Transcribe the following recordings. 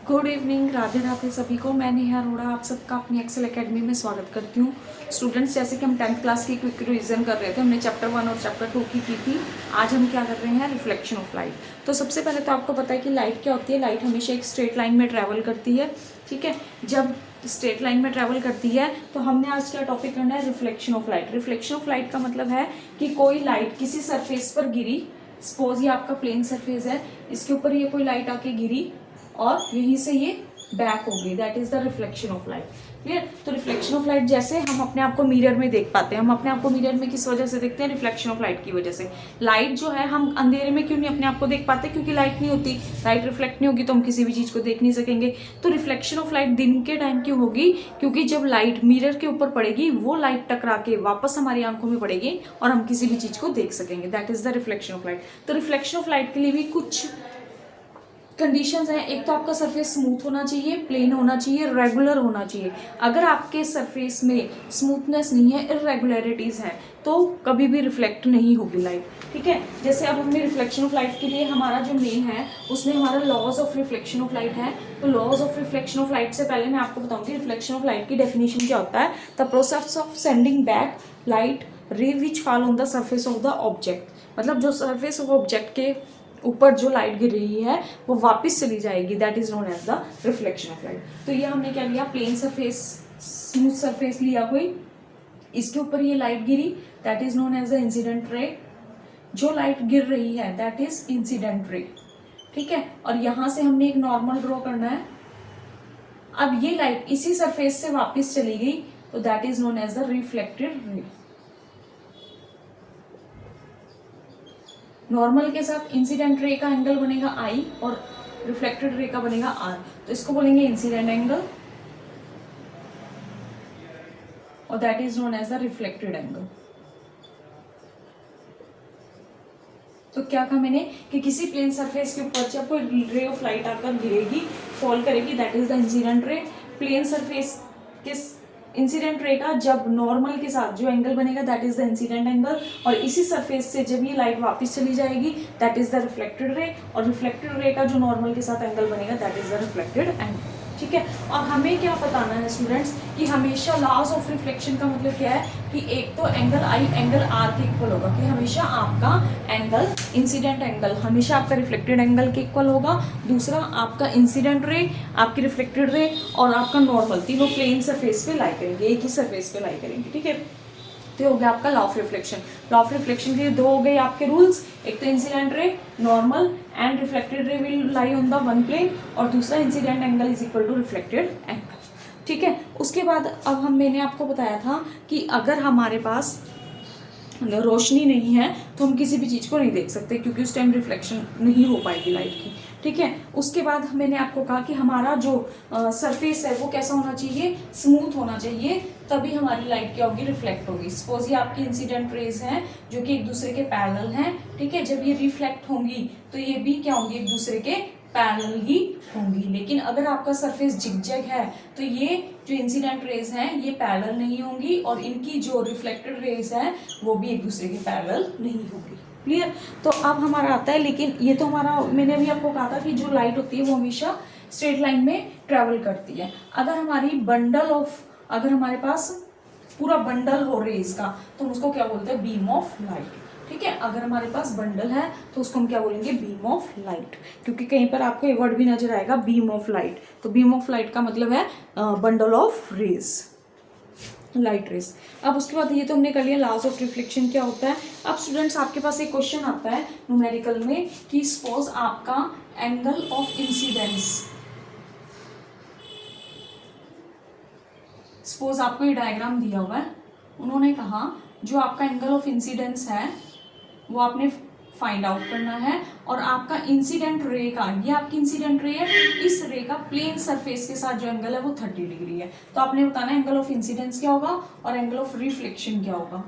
Good evening, Radhe Radhe सभी को। मैं नेहा अरोड़ा आप सबका अपनी एक्सेल एकेडमी में स्वागत करती हूँ। स्टूडेंट्स, जैसे कि हम 10th क्लास की क्विक रिवीजन कर रहे थे, हमने चैप्टर 1 और चैप्टर 2 की थी। आज हम क्या कर रहे हैं, रिफ्लेक्शन ऑफ लाइट। तो सबसे पहले तो आपको पता है कि लाइट क्या होती है। लाइट हमेशा एक स्ट्रेट लाइन में ट्रैवल करती है, ठीक है। जब स्ट्रेट लाइन में ट्रैवल करती है तो हमने आज क्या टॉपिक करना है, reflection of light. Reflection of light का मतलब है कि कोई लाइट किसी सरफेस पर गिरी, सपोज ये आपका प्लेन सरफेस है, इसके ऊपर ये कोई लाइट आके गिरी और यहीं से ये बैक हो गई, that is the reflection of light. Clear. तो रिफ्लेक्शन ऑफ लाइट जैसे हम अपने आप को मिरर में देख पाते हैं, हम अपने आप को मिरर में किस वजह से देखते हैं, रिफ्लेक्शन ऑफ लाइट की वजह से। लाइट जो है, हम अंधेरे में क्यों नहीं अपने आप को देख पाते, क्योंकि लाइट नहीं होती, लाइट रिफ्लेक्ट नहीं होगी तो हम किसी भी चीज को देख नहीं सकेंगे। तो रिफ्लेक्शन ऑफ लाइट दिन के टाइम क्यों होगी, क्योंकि जब लाइट मिरर के ऊपर पड़ेगी वो लाइट टकरा के वापस हमारी आंखों में पड़ेगी और हम किसी भी चीज को देख सकेंगे, that is the reflection of light. तो रिफ्लेक्शन ऑफ लाइट के लिए भी कुछ कंडीशंस हैं। एक तो आपका सरफेस स्मूथ होना चाहिए, प्लेन होना चाहिए, रेगुलर होना चाहिए। अगर आपके सरफेस में स्मूथनेस नहीं है, इरेगुलरिटीज हैं, तो कभी भी रिफ्लेक्ट नहीं होगी लाइट, ठीक है। जैसे अब हमने रिफ्लेक्शन ऑफ लाइट के लिए हमारा जो मेन है उसमें हमारा laws of reflection of light है। तो laws of reflection of light से पहले मैं आपको बताऊंगी रिफ्लेक्शन ऑफ लाइट की डेफिनेशन क्या होता है। The process of sending back light ray which fall on the surface of the object, मतलब जो सरफेस ऑफ ऑब्जेक्ट के ऊपर जो लाइट गिर रही है वो वापस चली जाएगी, that is known as the reflection of light. तो ये हमने क्या लिया, प्लेन सरफेस, स्मूथ सरफेस लिया कोई, इसके ऊपर ये लाइट गिरी, that is known as the incident ray. जो लाइट गिर रही है दैट इज इंसिडेंट रे, ठीक है। और यहां से हमने एक नॉर्मल ड्रॉ करना है। अब ये लाइट इसी सरफेस से वापस चली गई तो that is known as the reflected ray. Normal के साथ इंसिडेंट रे का एंगल बनेगा आई और रिफ्लेक्टेड रे का बनेगा आर, तो इसको बोलेंगे इंसिडेंट एंगल और that is known as the reflected angle. तो क्या कहा मैंने कि किसी प्लेन सरफेस के ऊपर जब कोई रे ऑफ लाइट आकर गिरेगी, फॉल करेगी, that is the incident ray. Plane surface के इंसिडेंट रे का जब नॉर्मल के साथ जो एंगल बनेगा that is the incident angle, और इसी सरफेस से जब ये लाइट वापस चली जाएगी दैट इज द रिफ्लेक्टेड रे, और रिफ्लेक्टेड रे का जो नॉर्मल के साथ एंगल बनेगा that is the reflected angle, ठीक है। और हमें क्या बताना है स्टूडेंट्स कि हमेशा लॉज ऑफ रिफ्लेक्शन का मतलब क्या है कि एक तो एंगल आई एंगल आर के इक्वल होगा, कि हमेशा आपका एंगल इंसिडेंट एंगल हमेशा आपका रिफ्लेक्टेड एंगल के इक्वल होगा। दूसरा, आपका इंसिडेंट रे, आपकी रिफ्लेक्टेड रे और आपका नॉर्मल, तीनों प्लेन सरफेस पे लाई करेंगे, एक ही सरफेस पे लाई करेंगे, ठीक है। तो हो गया आपका law of reflection. Law of reflection के दो हो गए आपके रूल्स, एक तो incident ray normal and reflected ray will lie on the one plane, और दूसरा incident angle is equal to reflected angle, ठीक है। उसके बाद अब मैंने आपको बताया था कि अगर हमारे पास रोशनी नहीं है तो हम किसी भी चीज को नहीं देख सकते, क्योंकि उस टाइम रिफ्लेक्शन नहीं हो पाएगी लाइट की, ठीक है। उसके बाद मैंने आपको कहा कि हमारा जो सरफेस है वो कैसा होना चाहिए, स्मूथ होना चाहिए, तभी हमारी लाइट क्या होगी, रिफ्लेक्ट होगी। सपोज ये आपकी इंसिडेंट रेज हैं जो कि एक दूसरे के पैरेलल हैं, ठीक है। जब ये रिफ्लेक्ट होंगी तो ये भी क्या होंगी, एक दूसरे के पैरेलल ही होंगी। लेकिन अगर आपका सरफेस जिगजैग है तो ये जो इंसिडेंट रेज हैं ये पैरेलल नहीं होंगी, और इनकी जो रिफ्लेक्टेड रेज हैं वो भी एक दूसरे के पैरेलल नहीं होंगी। क्लियर। तो अब हमारा आता है, लेकिन ये तो हमारा, मैंने अभी आपको कहा था कि जो लाइट होती है वो हमेशा स्ट्रेट लाइन में ट्रेवल करती है। अगर हमारी बंडल ऑफ, अगर हमारे पास पूरा बंडल हो रेज का तो हम उसको क्या बोलते हैं, बीम ऑफ लाइट, ठीक है। अगर हमारे पास बंडल है तो उसको हम क्या बोलेंगे, बीम ऑफ लाइट, क्योंकि कहीं पर आपको ये वर्ड भी नजर आएगा बीम ऑफ लाइट। तो बीम ऑफ लाइट का मतलब है bundle of rays, light rays. अब उसके बाद ये तो हमने कर लिया लॉज ऑफ रिफ्लेक्शन क्या होता है। अब स्टूडेंट्स आपके पास एक क्वेश्चन आता है न्यूमेरिकल में कि सपोज आपका एंगल ऑफ इंसिडेंस, सपोज आपको ये डायग्राम दिया हुआ है, उन्होंने कहा जो आपका एंगल ऑफ इंसिडेंस है वो आपने फाइंड आउट करना है, और आपका इंसिडेंट रे का, ये आपकी इंसिडेंट रे है, इस रे का प्लेन सरफेस के साथ जो एंगल है वो 30 डिग्री है। तो आपने बताना है एंगल ऑफ इंसिडेंस क्या होगा और एंगल ऑफ रिफ्लेक्शन क्या होगा,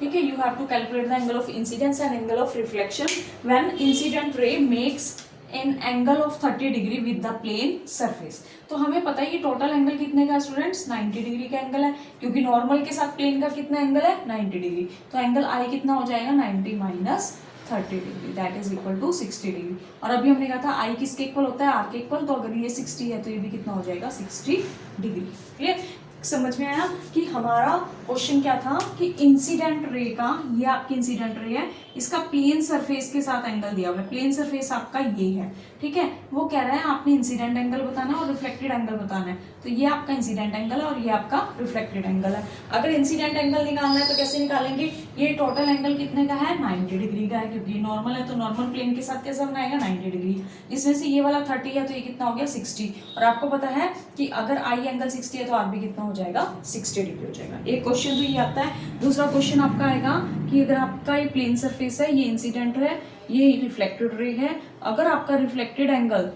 ठीक है। You have to calculate the angle of incidence and angle of reflection when incident ray makes an angle of 30 degree with the plane surface. तो हमें पता है कि टोटल एंगल कितने का स्टूडेंट्स, 90 डिग्री का एंगल है, क्योंकि नॉर्मल के साथ प्लेन का कितना एंगल है, 90 डिग्री। तो एंगल आई कितना हो जाएगा, 90 minus 30 degree, that is equal to 60 degree. और अभी हमने कहा था आई किसके इक्वल होता है, आर के इक्वल, तो अगर ये 60 है तो ये भी कितना हो जाएगा 60 डिग्री। क्लियर, समझ में आया कि हमारा क्वेश्चन क्या था कि इंसिडेंट रे का, ये आपकी इंसिडेंट रे है, इसका प्लेन सरफेस के साथ एंगल दिया हुआ है, प्लेन सरफेस आपका ये है, ठीक है। वो कह रहा है आपने इंसिडेंट एंगल बताना है और रिफ्लेक्टेड एंगल बताना है, तो ये आपका इंसिडेंट एंगल है और ये आपका रिफ्लेक्टेड एंगल है। अगर इंसिडेंट एंगल निकालना है तो कैसे निकालेंगे, ये टोटल एंगल कितने का है 90 डिग्री का है, क्योंकि नॉर्मल है तो नॉर्मल प्लेन के साथ कैसे बनाएगा 90 डिग्री। इसमें से ये वाला 30 है तो ये कितना हो गया 60, और आपको पता है कि अगर आई एंगल 60 है तो आर भी कितना हो जाएगा 60 डिग्री हो जाएगा। एक क्वेश्चन तो ये आता है। दूसरा क्वेश्चन आपका आएगा कि अगर आपका ये प्लेन सरफेस है, ये इंसिडेंट है, ये रिफ्लेक्टेड रे है, अगर आपका रिफ्लेक्टेड एंगल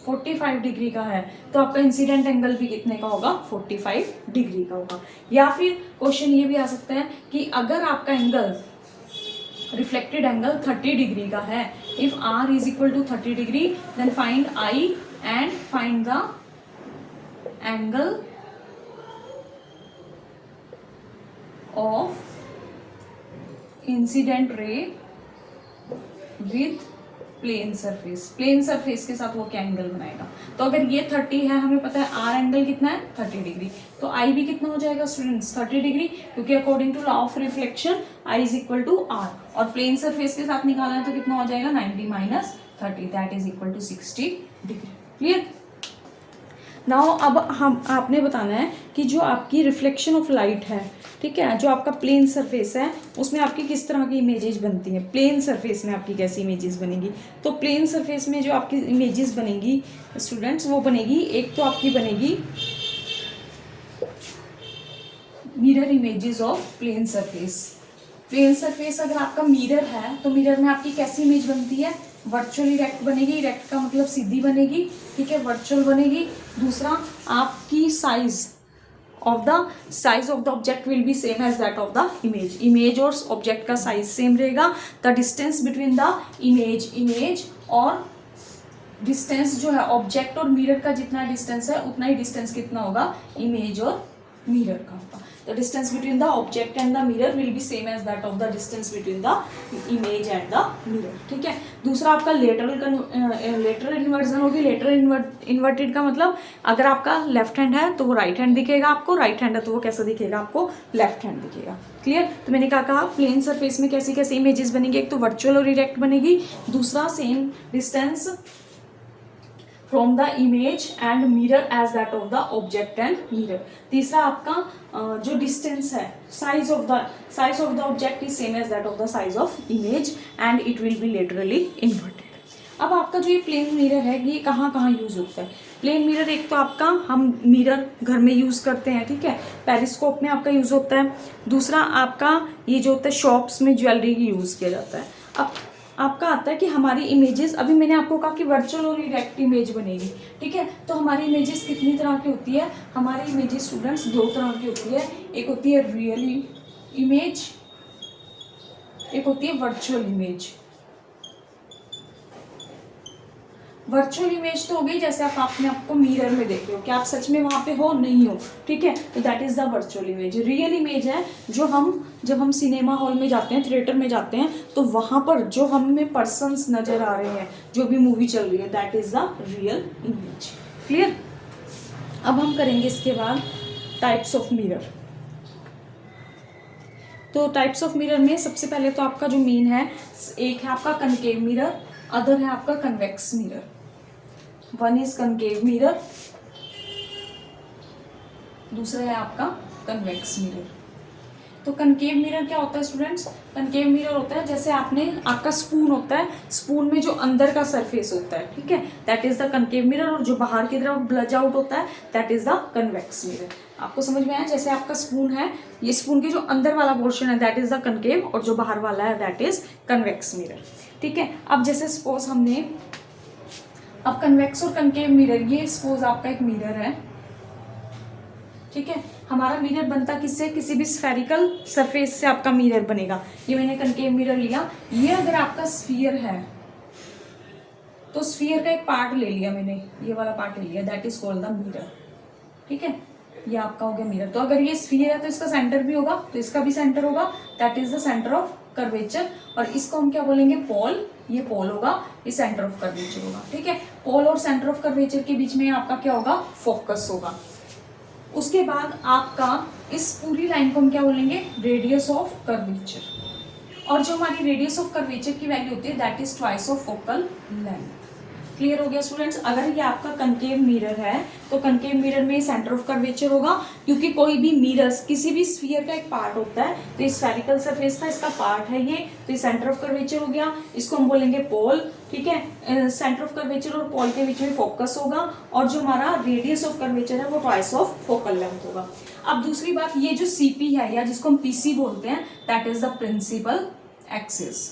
45 डिग्री का है तो आपका इंसिडेंट एंगल भी कितने का होगा 45 डिग्री का होगा। या फिर क्वेश्चन ये भी आ सकता है कि अगर आपका एंगल रिफ्लेक्टेड एंगल 30 डिग्री का है, if R is equal to 30 degree then find I and find the angle of incident ray with plane surface. Plane surface के साथ वो क्या एंगल बनाएगा, तो अगर ये 30 है, हमें पता है आर एंगल कितना है 30 डिग्री, तो आई भी कितना हो जाएगा स्टूडेंट्स 30 डिग्री, क्योंकि according to law of reflection I is equal to R, और प्लेन सरफेस के साथ निकालना है तो कितना हो जाएगा 90 minus 30, that is equal to 60 degree. Clear. Now अब हम आपने बताना है कि जो आपकी रिफ्लेक्शन ऑफ लाइट है, ठीक है, जो आपका प्लेन सरफेस है उसमें आपकी किस तरह की इमेजेस बनती हैं, प्लेन सरफेस में आपकी कैसी इमेजेस बनेगी। तो प्लेन सरफेस में जो आपकी इमेजेस बनेगी स्टूडेंट्स, वो बनेगी, एक तो आपकी बनेगी mirror images of plane surface. Plane surface अगर आपका मिरर है तो मिरर में आपकी कैसी इमेज बनती है, वर्चुअल इरेक्ट बनेगी, इरेक्ट का मतलब सीधी बनेगी, ठीक है, वर्चुअल बनेगी। दूसरा आपकी size of the object will be same as that of the image, image और ऑब्जेक्ट का साइज सेम रहेगा। The distance between the image और डिस्टेंस जो है ऑब्जेक्ट और मिरर का जितना डिस्टेंस है उतना ही डिस्टेंस कितना होगा इमेज और मिरर का होगा। The distance between the object and the mirror will be same as that of the distance between the image and the mirror, ठीक है। दूसरा आपका लेटरल इन्वर्जन होगी। लेटरल इन्वर्टेड का मतलब अगर आपका लेफ्ट हैंड है तो वो राइट हैंड दिखेगा आपको, राइट हैंड है तो वो कैसा दिखेगा आपको लेफ्ट हैंड दिखेगा। क्लियर। तो मैंने कहा प्लेन सरफेस में कैसी कैसी इमेजेस बनेगी, एक तो वर्चुअल और इरेक्ट बनेगी, दूसरा same distance from the image and mirror as that of the object and mirror. तीसरा आपका जो डिस्टेंस है, size of the object is same as that of the size of image and it will be laterally inverted. अब आपका जो ये plane mirror है ये कहाँ कहाँ यूज होता है। प्लेन मिरर एक तो आपका हम मिरर घर में यूज करते हैं, ठीक है, पेरिस्कोप में आपका यूज होता है। दूसरा आपका ये जो होता है शॉप्स में ज्वेलरी की यूज किया जाता है। अब आपका आता है कि हमारी इमेजेस, अभी मैंने आपको कहा कि वर्चुअल और इरेक्ट इमेज बनेगी, ठीक है। तो हमारी इमेजेस कितनी तरह की होती है, हमारी इमेजेस स्टूडेंट्स दो तरह की होती है, एक होती है रियल इमेज, एक होती है वर्चुअल इमेज। वर्चुअल इमेज तो हो गई जैसे आप अपने आपको मिरर में देख रहे हो कि आप सच में वहां पे हो नहीं हो, ठीक है, तो that is the virtual image. Real image है जो जब हम सिनेमा हॉल में जाते हैं, थिएटर में जाते हैं, तो वहां पर जो हमें पर्सन्स नजर आ रहे हैं, जो भी मूवी चल रही है, that is the real image. Clear. अब हम करेंगे इसके बाद टाइप्स ऑफ मिरर। तो टाइप्स ऑफ मिरर में सबसे पहले तो आपका जो मेन है, एक है आपका कनकेव मिरर, अदर है आपका convex mirror. One is concave mirror, दूसरा है आपका कन्वेक्स मिरर। तो कनकेव मिरर क्या होता है स्टूडेंट्स, कनकेव मिरर होता है जैसे आपका स्पून होता है, स्पून में जो अंदर का सरफेस होता है, ठीक है, that is the concave mirror, और जो बाहर की तरफ ब्लज आउट होता है that is the convex mirror. आपको समझ में आया, जैसे आपका स्पून है, ये स्पून के जो अंदर वाला पोर्शन है दैट इज द कनकेव, और जो बाहर वाला है दैट इज कन्वेक्स मिरर, ठीक है। अब जैसे सपोज अब कन्वेक्स और कनकेव मिरर, ये सपोज आपका एक मिरर है, ठीक है, हमारा मिरर बनता किससे, किसी भी स्फेरिकल सरफेस से आपका मिरर बनेगा। ये मैंने कनकेव मिरर लिया। ये अगर आपका स्फीयर है तो स्फीयर का एक पार्ट ले लिया मैंने, ये वाला पार्ट ले लिया, that is called the mirror, ठीक है, ये आपका हो गया मिरर। तो अगर ये स्फीयर है तो इसका सेंटर भी होगा, तो इसका भी सेंटर होगा, that is the centre of curvature, और इसको हम क्या बोलेंगे, पोल। ये पोल होगा, ये सेंटर ऑफ कर्वेचर होगा। ठीक है, पोल और सेंटर ऑफ कर्वेचर के बीच में आपका क्या होगा, फोकस होगा। उसके बाद आपका इस पूरी लाइन को हम क्या बोलेंगे, रेडियस ऑफ कर्वेचर। और जो हमारी रेडियस ऑफ कर्वेचर की वैल्यू होती है that is twice of focal length. Clear हो गया स्टूडेंट्स। अगर ये आपका कनकेव मिरर है तो कनकेव मिरर में सेंटर ऑफ कर्वेचर होगा, क्योंकि कोई भी मिरर्स किसी भी स्फीयर का एक पार्ट होता है, तो ये स्फेरिकल सरफेस का इसका पार्ट है ये, तो ये सेंटर ऑफ कर्वेचर हो गया, इसको हम बोलेंगे पोल। ठीक है, सेंटर ऑफ कर्वेचर और पोल के बीच में फोकस होगा, और जो हमारा रेडियस ऑफ कर्वेचर है वो ट्वाइस ऑफ फोकल लेंथ होगा। अब दूसरी बात, ये जो सीपी है या जिसको हम पीसी बोलते हैं that is the principal axis.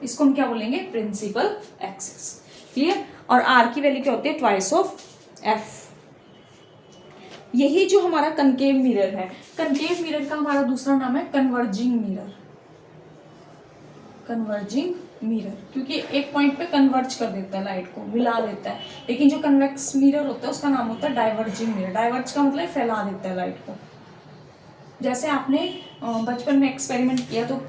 इसको हम क्या बोलेंगे, प्रिंसिपल एक्सिस। क्लियर। और आर की वैल्यू क्या होती है, ट्वाइस ऑफ एफ। यही जो हमारा कनकेव मिरर है, कनकेव मिरर का हमारा दूसरा नाम है कन्वर्जिंग मिरर। कन्वर्जिंग मिरर क्योंकि एक पॉइंट पे कन्वर्ज कर देता है, लाइट को मिला देता है। लेकिन जो कन्वेक्स मिरर होता है उसका नाम होता है डाइवर्जिंग मिरर। डाइवर्ज का मतलब फैला देता है लाइट को। जैसे आपने बचपन में एक्सपेरिमेंट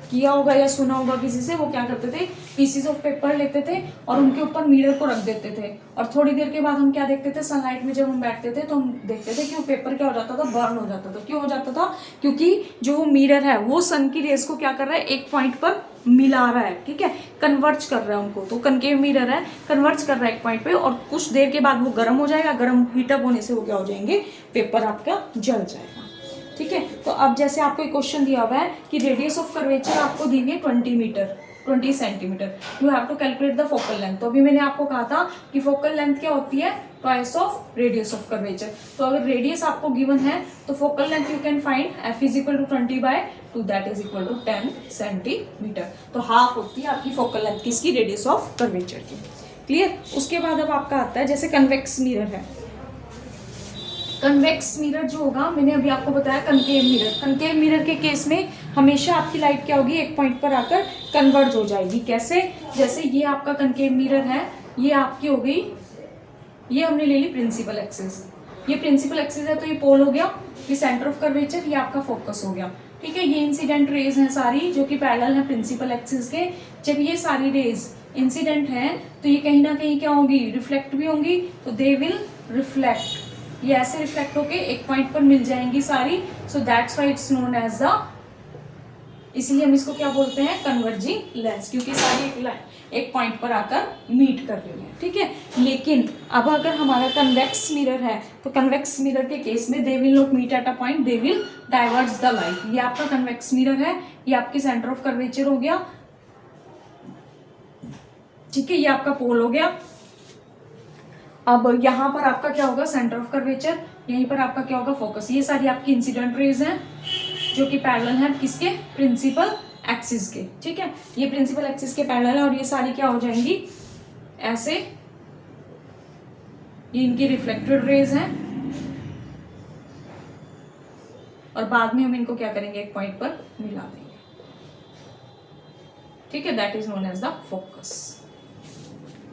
किया होगा या सुना होगा किसी से, वो क्या करते थे, पीसीज ऑफ पेपर लेते थे और उनके ऊपर मिरर को रख देते थे, और थोड़ी देर के बाद हम क्या देखते थे, सनलाइट में जब हम बैठते थे तो हम देखते थे कि वो पेपर क्या हो जाता था, बर्न हो जाता था। क्यों हो जाता था, क्योंकि जो वो मिरर है वो सन की रेज को क्या कर रहा है, एक पॉइंट पर मिला रहा है। ठीक है, कन्वर्ज कर रहा है उनको। तो कनकेव मिरर है, कन्वर्ज कर रहा है एक पॉइंट पे, और कुछ देर के बाद वो गर्म हो जाएगा। गर्म हीटअप होने से वो क्या हो जाएंगे, पेपर आपका जल जाएगा। ठीक है, तो अब जैसे आपको एक क्वेश्चन दिया हुआ है कि रेडियस ऑफ कर्वेचर आपको दी हुई है 20 centimetre, you have to calculate the focal length. तो अभी मैंने आपको कहा था कि फोकल लेंथ क्या होती है, twice of radius of curvature. तो अगर रेडियस आपको गिवन है तो focal length you can find F is equal to 20/2 that is equal to 10 centimetre. तो हाफ होती है आपकी फोकल लेंथ किसकी, रेडियस ऑफ कर्वेचर की। क्लियर। उसके बाद अब आपका आता है जैसे कन्वेक्स मिरर है। कन्वेक्स मिरर जो होगा, मैंने अभी आपको बताया कनकेव मिरर। कनकेव मिरर के केस में हमेशा आपकी लाइट क्या होगी, एक पॉइंट पर आकर कन्वर्ज हो जाएगी। कैसे, जैसे ये आपका कनकेव मिरर है, ये आपकी हो गई, ये हमने ले ली प्रिंसिपल एक्सिस। ये प्रिंसिपल एक्सिस है तो ये पोल हो गया, ये सेंटर ऑफ कर्वेचर, ये आपका फोकस हो गया। ठीक है, ये इंसिडेंट रेज हैं सारी जो कि पैरेलल है प्रिंसिपल एक्सिस के। जब ये सारी रेज इंसिडेंट है तो ये कहीं ना कहीं क्या होगी, रिफ्लेक्ट भी होंगी, तो दे विल रिफ्लेक्ट, ये ऐसे रिफ्लेक्ट होके एक पॉइंट पर मिल जाएंगी सारी। So that's why it's known as the, इसलिए हम इसको क्या बोलते हैं, कन्वर्जिंग लेंस, क्योंकि सारी एक पॉइंट पर आकर मीट कर रही है। ठीक है, लेकिन अब अगर हमारा कन्वेक्स मिरर है तो कन्वेक्स मिरर के केस में they will not meet at a point, they will diverge the light. ये आपका कन्वेक्स मिरर है, ये आपकी सेंटर ऑफ कर्वेचर हो गया। ठीक है, ये आपका पोल हो गया। अब यहाँ पर आपका क्या होगा, सेंटर ऑफ कर्वेचर, यहीं पर आपका क्या होगा, फोकस। ये सारी आपकी इंसिडेंट रेज हैं जो कि पैरेलल है किसके, प्रिंसिपल एक्सिस के। ठीक है, ये प्रिंसिपल एक्सिस के पैरेलल है, और ये सारी क्या हो जाएंगी ऐसे, ये इनकी रिफ्लेक्टेड रेज हैं, और बाद में हम इनको क्या करेंगे, एक पॉइंट पर मिला देंगे। ठीक है, that is known as the focus.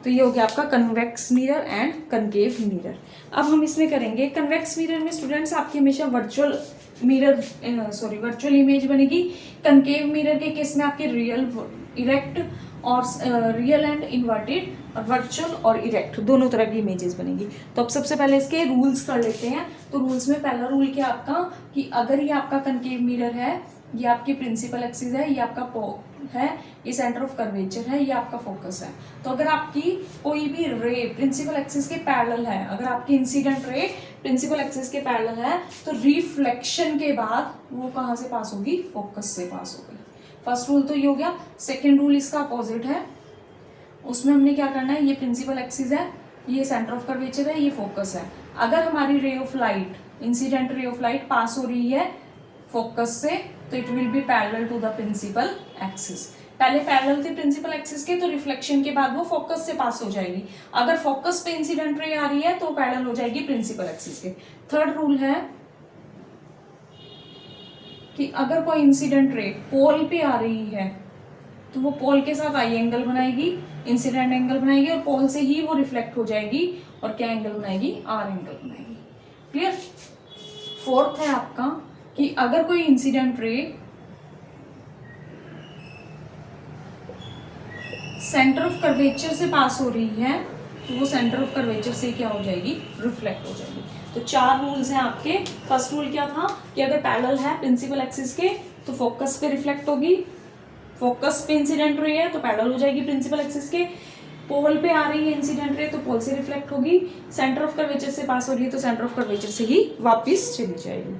तो ये हो गया आपका convex mirror and concave mirror. अब हम इसमें करेंगे कन्वेक्स मिरर में स्टूडेंट्स आपकी हमेशा वर्चुअल इमेज बनेगी। कनकेव मिरर के केस में आपके रियल, इरेक्ट और रियल एंड इन्वर्टेड, और वर्चुअल और इरेक्ट दोनों तरह की इमेजेस बनेगी। तो अब सबसे पहले इसके रूल्स कर लेते हैं। तो रूल्स में पहला रूल क्या आपका, कि अगर ये आपका कनकेव मिरर है, ये आपकी प्रिंसिपल एक्सिस है, ये आपका पोल है, ये सेंटर ऑफ कर्वेचर है, ये आपका फोकस है। तो अगर आपकी कोई भी रे प्रिंसिपल एक्सिस के पैरेलल है, अगर आपकी इंसिडेंट रे प्रिंसिपल एक्सिस के पैरेलल है, तो रिफ्लेक्शन के बाद वो कहाँ से पास होगी, फोकस से पास होगी। फर्स्ट रूल तो ये हो गया। सेकेंड रूल इसका अपोजिट है, उसमें हमने क्या करना है, ये प्रिंसिपल एक्सिस है, ये सेंटर ऑफ कर्वेचर है, ये फोकस है। अगर हमारी ray of light, incident ray of light pass हो रही है फोकस से, तो it will be parallel to the principal axis. पहले पैरेलल थे प्रिंसिपल एक्सिस के, तो रिफ्लेक्शन के बाद वो फोकस से पास हो जाएगी। अगर फोकस पे इंसिडेंट रे आ रही है तो पैरेलल हो जाएगी प्रिंसिपल एक्सिस के। थर्ड रूल है कि अगर कोई इंसिडेंट रे पोल पे आ रही है तो वो पोल के साथ आई एंगल बनाएगी, इंसिडेंट एंगल बनाएगी, और पोल से ही वो रिफ्लेक्ट हो जाएगी, और क्या एंगल बनाएगी, आर एंगल बनाएगी। क्लियर। फोर्थ है आपका कि अगर कोई incident ray centre of curvature से पास हो रही है तो वो सेंटर ऑफ कर्वेचर से क्या हो जाएगी, रिफ्लेक्ट हो जाएगी। तो 4 रूल्स हैं आपके। फर्स्ट रूल क्या था कि अगर पैरेलल है प्रिंसिपल एक्सिस के तो फोकस पे रिफ्लेक्ट होगी, फोकस पे इंसिडेंट रे है तो पैरेलल हो जाएगी प्रिंसिपल एक्सिस के, पोल पे आ रही है इंसिडेंट रे तो पोल से रिफ्लेक्ट होगी, सेंटर ऑफ कर्वेचर से पास हो रही है तो सेंटर ऑफ कर्वेचर से ही वापस चली जाएगी।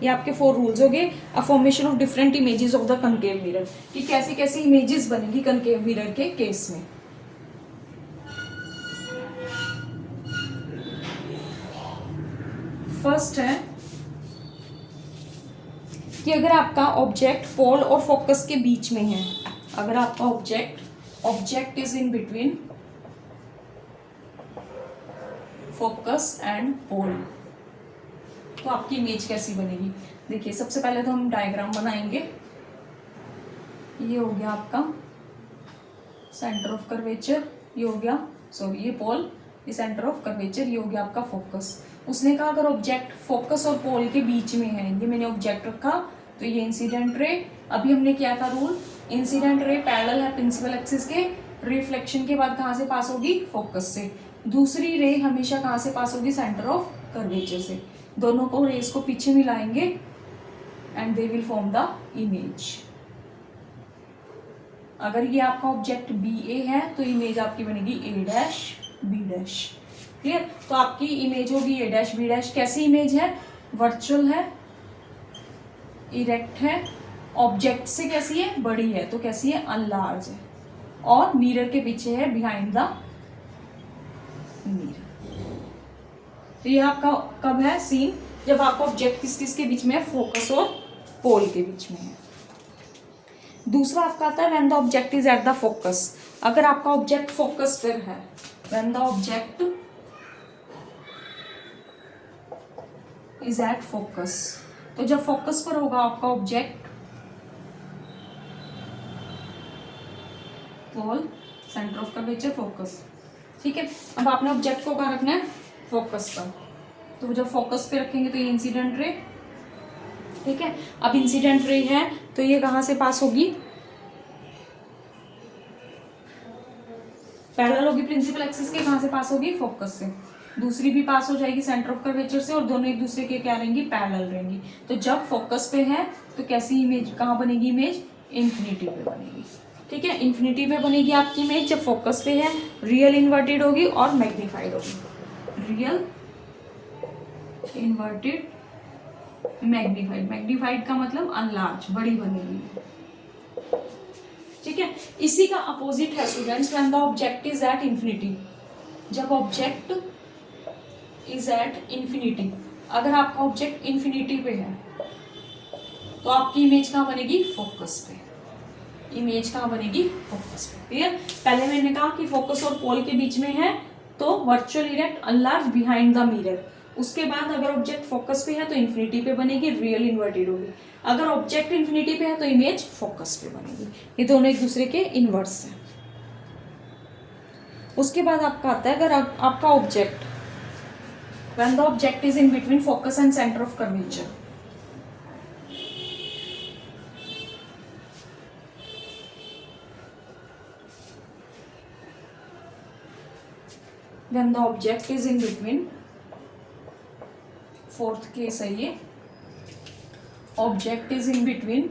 ये आपके 4 रूल्स हो गए। A formation of different images of the concave mirror, कि कैसी कैसी इमेजेस बनेगी कनकेव मिरर के केस में। फर्स्ट है कि अगर आपका ऑब्जेक्ट पोल और फोकस के बीच में है, अगर आपका object is in between focus and pole, तो आपकी इमेज कैसी बनेगी। देखिए सबसे पहले तो हम डायग्राम बनाएंगे। ये हो गया आपका सेंटर ऑफ कर्वेचर, ये हो गया सॉरी ये पोल, ये सेंटर ऑफ कर्वेचर, ये हो गया आपका फोकस। उसने कहा अगर ऑब्जेक्ट फोकस और पोल के बीच में है, ये मैंने ऑब्जेक्ट रखा तो ये इंसिडेंट रे। अभी हमने किया था रूल, इंसिडेंट रे पैरेलल है प्रिंसिपल एक्सिस के, रिफ्लेक्शन के बाद कहाँ से पास होगी, फोकस से। दूसरी रे हमेशा कहाँ से पास होगी, सेंटर ऑफ कर्वेचर से। दोनों को रेस को पीछे मिलाएंगे and they will form the image. अगर ये आपका ऑब्जेक्ट बी ए है तो इमेज आपकी बनेगी ए डैश बी डैश। क्लियर। तो आपकी इमेज होगी ए डैश बी डैश। कैसी इमेज है, वर्चुअल है, इरेक्ट है, ऑब्जेक्ट से कैसी है, बड़ी है, तो कैसी है, अनलार्ज है, और मिरर के पीछे है, बिहाइंड द मिरर। तो ये आपका कब है सीन, जब आपका ऑब्जेक्ट किस किस के बीच में है, फोकस और पोल के बीच में है। दूसरा आपका आता है when the object is at the focus. अगर आपका ऑब्जेक्ट फोकस पर है, when the object is at focus, तो जब फोकस पर होगा आपका object, pole, centre of curvature, focus. ठीक है। अब आपने ऑब्जेक्ट को कहाँ रखना है, फोकस पर। तो जब फोकस पे रखेंगे तो ये इंसिडेंट रे, ठीक है। अब इंसिडेंट रे है तो ये कहाँ से पास होगी, पैरेलल होगी प्रिंसिपल एक्सिस के, कहाँ से पास होगी, फोकस से। दूसरी भी पास हो जाएगी सेंटर ऑफ कर्वेचर से, और दोनों एक दूसरे के क्या रहेंगी, पैरेलल रहेंगी। तो जब फोकस पे है तो कैसी इमेज, कहाँ बनेगी इमेज, इन्फिनिटी पे बनेगी। ठीक है, इन्फिनिटी पे बनेगी आपकी इमेज जब फोकस पे है, रियल इन्वर्टेड होगी और मैग्नीफाइड होगी। रियल इन्वर्टेड मैग्नीफाइड, मैग्नीफाइड का मतलब अनलार्ज, बड़ी बनेगी। ठीक है। इसी का अपोजिट है students when the object is at infinity. जब ऑब्जेक्ट इज एट इंफिनिटी, अगर आपका ऑब्जेक्ट इंफिनिटी पे है तो आपकी इमेज कहाँ बनेगी, फोकस पे। इमेज कहाँ बनेगी, फोकस पे। क्लियर। पहले मैंने कहा कि फोकस और पोल के बीच में है तो virtual erect enlarge behind the mirror. उसके बाद अगर ऑब्जेक्ट फोकस पे है तो इन्फिनिटी पे बनेगी, रियल इन्वर्टेड होगी। अगर ऑब्जेक्ट इन्फिनिटी पे है तो इमेज फोकस पे बनेगी। ये दोनों एक दूसरे के इनवर्स हैं। उसके बाद आपका आता है अगर आपका object, when the object is in between focus and centre of curvature, when the object is in between, fourth case है ये, object is in between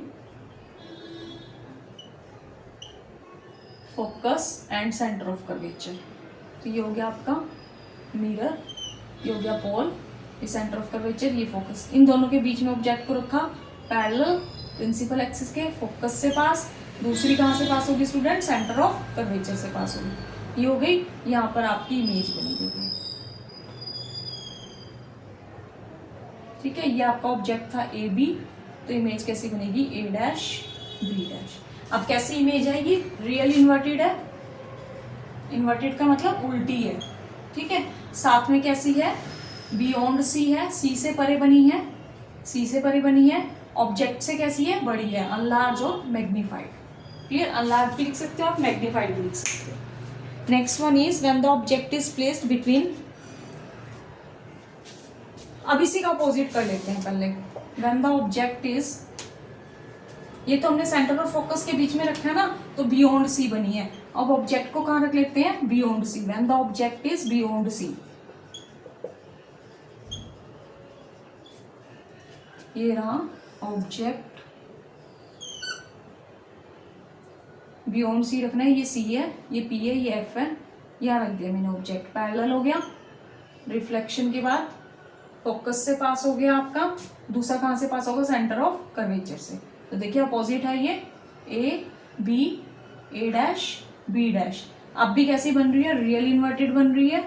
focus and center of curvature। तो ये हो गया आपका मिरर, ये हो गया पोल, ये सेंटर ऑफ कर्वेचर, ये फोकस। इन दोनों के बीच में ऑब्जेक्ट को रखा पैरेलल प्रिंसिपल एक्सिस के, फोकस से पास। दूसरी कहाँ से पास होगी स्टूडेंट, सेंटर ऑफ कर्वेचर से पास होगी। ये हो गई, यहाँ पर आपकी इमेज बनी हुई है। ठीक है। ये आपका ऑब्जेक्ट था ए बी, तो इमेज कैसी बनेगी, ए डैश बी डैश। अब कैसी इमेज आएगी, रियल इन्वर्टेड है, इन्वर्टेड का मतलब उल्टी है। ठीक है। साथ में कैसी है, बियॉन्ड सी है, सी से परे बनी है, सी से परे बनी है। ऑब्जेक्ट से कैसी है, बड़ी है, अनलार्ज और मैग्नीफाइड। क्लियर। अनलार्ज भी लिख सकते हो आप, मैग्नीफाइड भी लिख सकते हो। Next one is when the object is placed between, अब इसी का अपोजिट कर लेते हैं पहले। व्हेन द ऑब्जेक्ट इज, ये तो हमने सेंटर और फोकस के बीच में रखा है ना, तो बियॉन्ड सी बनी है। अब ऑब्जेक्ट को कहाँ रख लेते हैं, beyond C, when the object is beyond C. ये रहा ऑब्जेक्ट, बियॉन्ड सी रखना है, ये सी है, ये पी है, ये एफ है, यहाँ रख दिया मैंने ऑब्जेक्ट। पैरेलल हो गया, रिफ्लेक्शन के बाद फोकस से पास हो गया आपका, दूसरा कहाँ से पास होगा, सेंटर ऑफ कर्वेचर से। तो देखिए अपोजिट है ये, A B, A dash B dash. अब भी कैसी बन रही है, रियल इन्वर्टेड बन रही है,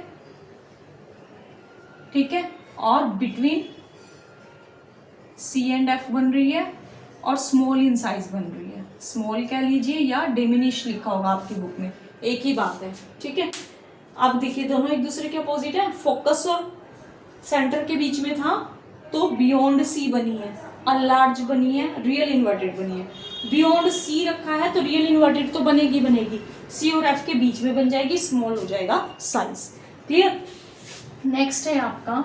ठीक है, और बिटवीन सी एंड एफ बन रही है, और स्मॉल इन साइज बन रही है। स्मॉल कह लीजिए या डिमिनिश लिखा होगा आपकी बुक में, एक ही बात है, ठीक है। अब देखिए दोनों एक दूसरे के अपोजिट है, फोकस और सेंटर के बीच में था तो बियॉन्ड सी बनी है, अनलार्ज बनी है, रियल इन्वर्टेड बनी है। बियॉन्ड सी रखा है तो रियल इन्वर्टेड तो बनेगी बनेगी, सी और एफ के बीच में बन जाएगी, स्मॉल हो जाएगा साइज। क्लियर। नेक्स्ट है आपका,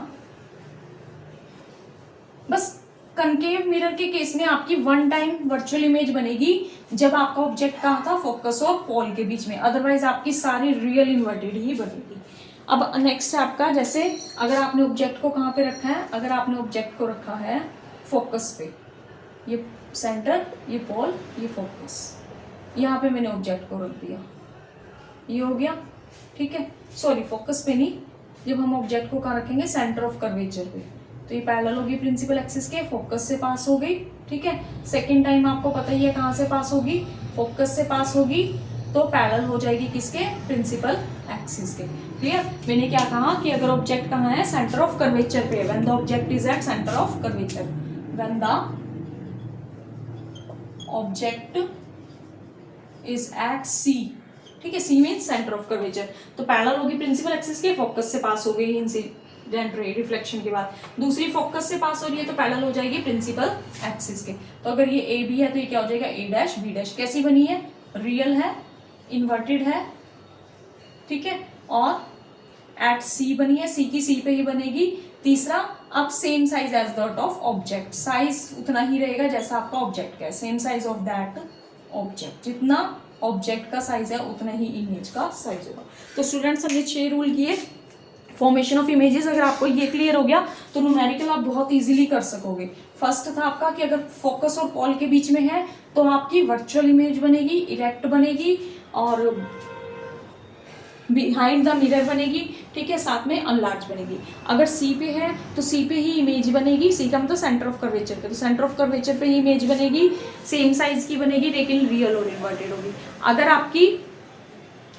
बस कनकेव मिरर के केस में आपकी वन टाइम वर्चुअल इमेज बनेगी जब आपका ऑब्जेक्ट कहाँ था, फोकस और पोल के बीच में, अदरवाइज आपकी सारी रियल इन्वर्टेड ही बनेगी। अब नेक्स्ट है आपका, जैसे अगर आपने ऑब्जेक्ट को कहाँ पे रखा है, अगर आपने ऑब्जेक्ट को रखा है फोकस पे, ये सेंटर, ये पोल, ये फोकस, यहाँ पे मैंने ऑब्जेक्ट को रख दिया, ये हो गया, ठीक है। सॉरी फोकस पे नहीं, जब हम ऑब्जेक्ट को कहाँ रखेंगे, सेंटर ऑफ कर्वेचर पे, तो ये पैरेलल होगी प्रिंसिपल एक्सिस के, फोकस से पास हो गई, ठीक है। सेकेंड टाइम आपको पता ही है कहाँ से पास होगी, फोकस से पास होगी, तो पैरेलल हो जाएगी किसके, प्रिंसिपल एक्सिस के। क्लियर। मैंने क्या कहा कि अगर ऑब्जेक्ट कहाँ है, सेंटर ऑफ कर्वेचर पे, when the object is at centre of curvature, when the object is at C, ठीक है, C means centre of curvature, तो पैरेलल होगी प्रिंसिपल एक्सिस के, फोकस से पास हो गई इंसिडेंट रे रिफ्लेक्शन के बाद, दूसरी फोकस से पास हो रही है तो पैरेलल हो जाएगी प्रिंसिपल एक्सिस के। तो अगर ये ए बी है तो ये क्या हो जाएगा, ए डैश बी डैश। कैसी बनी है, रियल है, इन्वर्टेड है, ठीक है, और एट सी बनी है, सी की सी पे ही बनेगी। तीसरा, अब same size as that of object, size उतना ही रहेगा जैसा आपका ऑब्जेक्ट का है, same size of that object, जितना ऑब्जेक्ट का साइज है उतना ही इमेज का साइज होगा। तो स्टूडेंट्स हमने 6 रूल किए फॉर्मेशन ऑफ इमेजेस। अगर आपको ये क्लियर हो गया तो न्यूमेरिकल आप बहुत इजीली कर सकोगे। फर्स्ट था आपका कि अगर फोकस और पॉल के बीच में है तो आपकी वर्चुअल इमेज बनेगी, इरेक्ट बनेगी और बिहाइंड द मिरर बनेगी, ठीक है, साथ में अनलार्ज बनेगी। अगर सी पे है तो सी पे ही इमेज बनेगी, सी का मतलब सेंटर ऑफ कर्वेचर पे, तो सेंटर ऑफ कर्वेचर पे ही इमेज बनेगी, सेम साइज की बनेगी लेकिन रियल और इन्वर्टेड होगी। अगर आपकी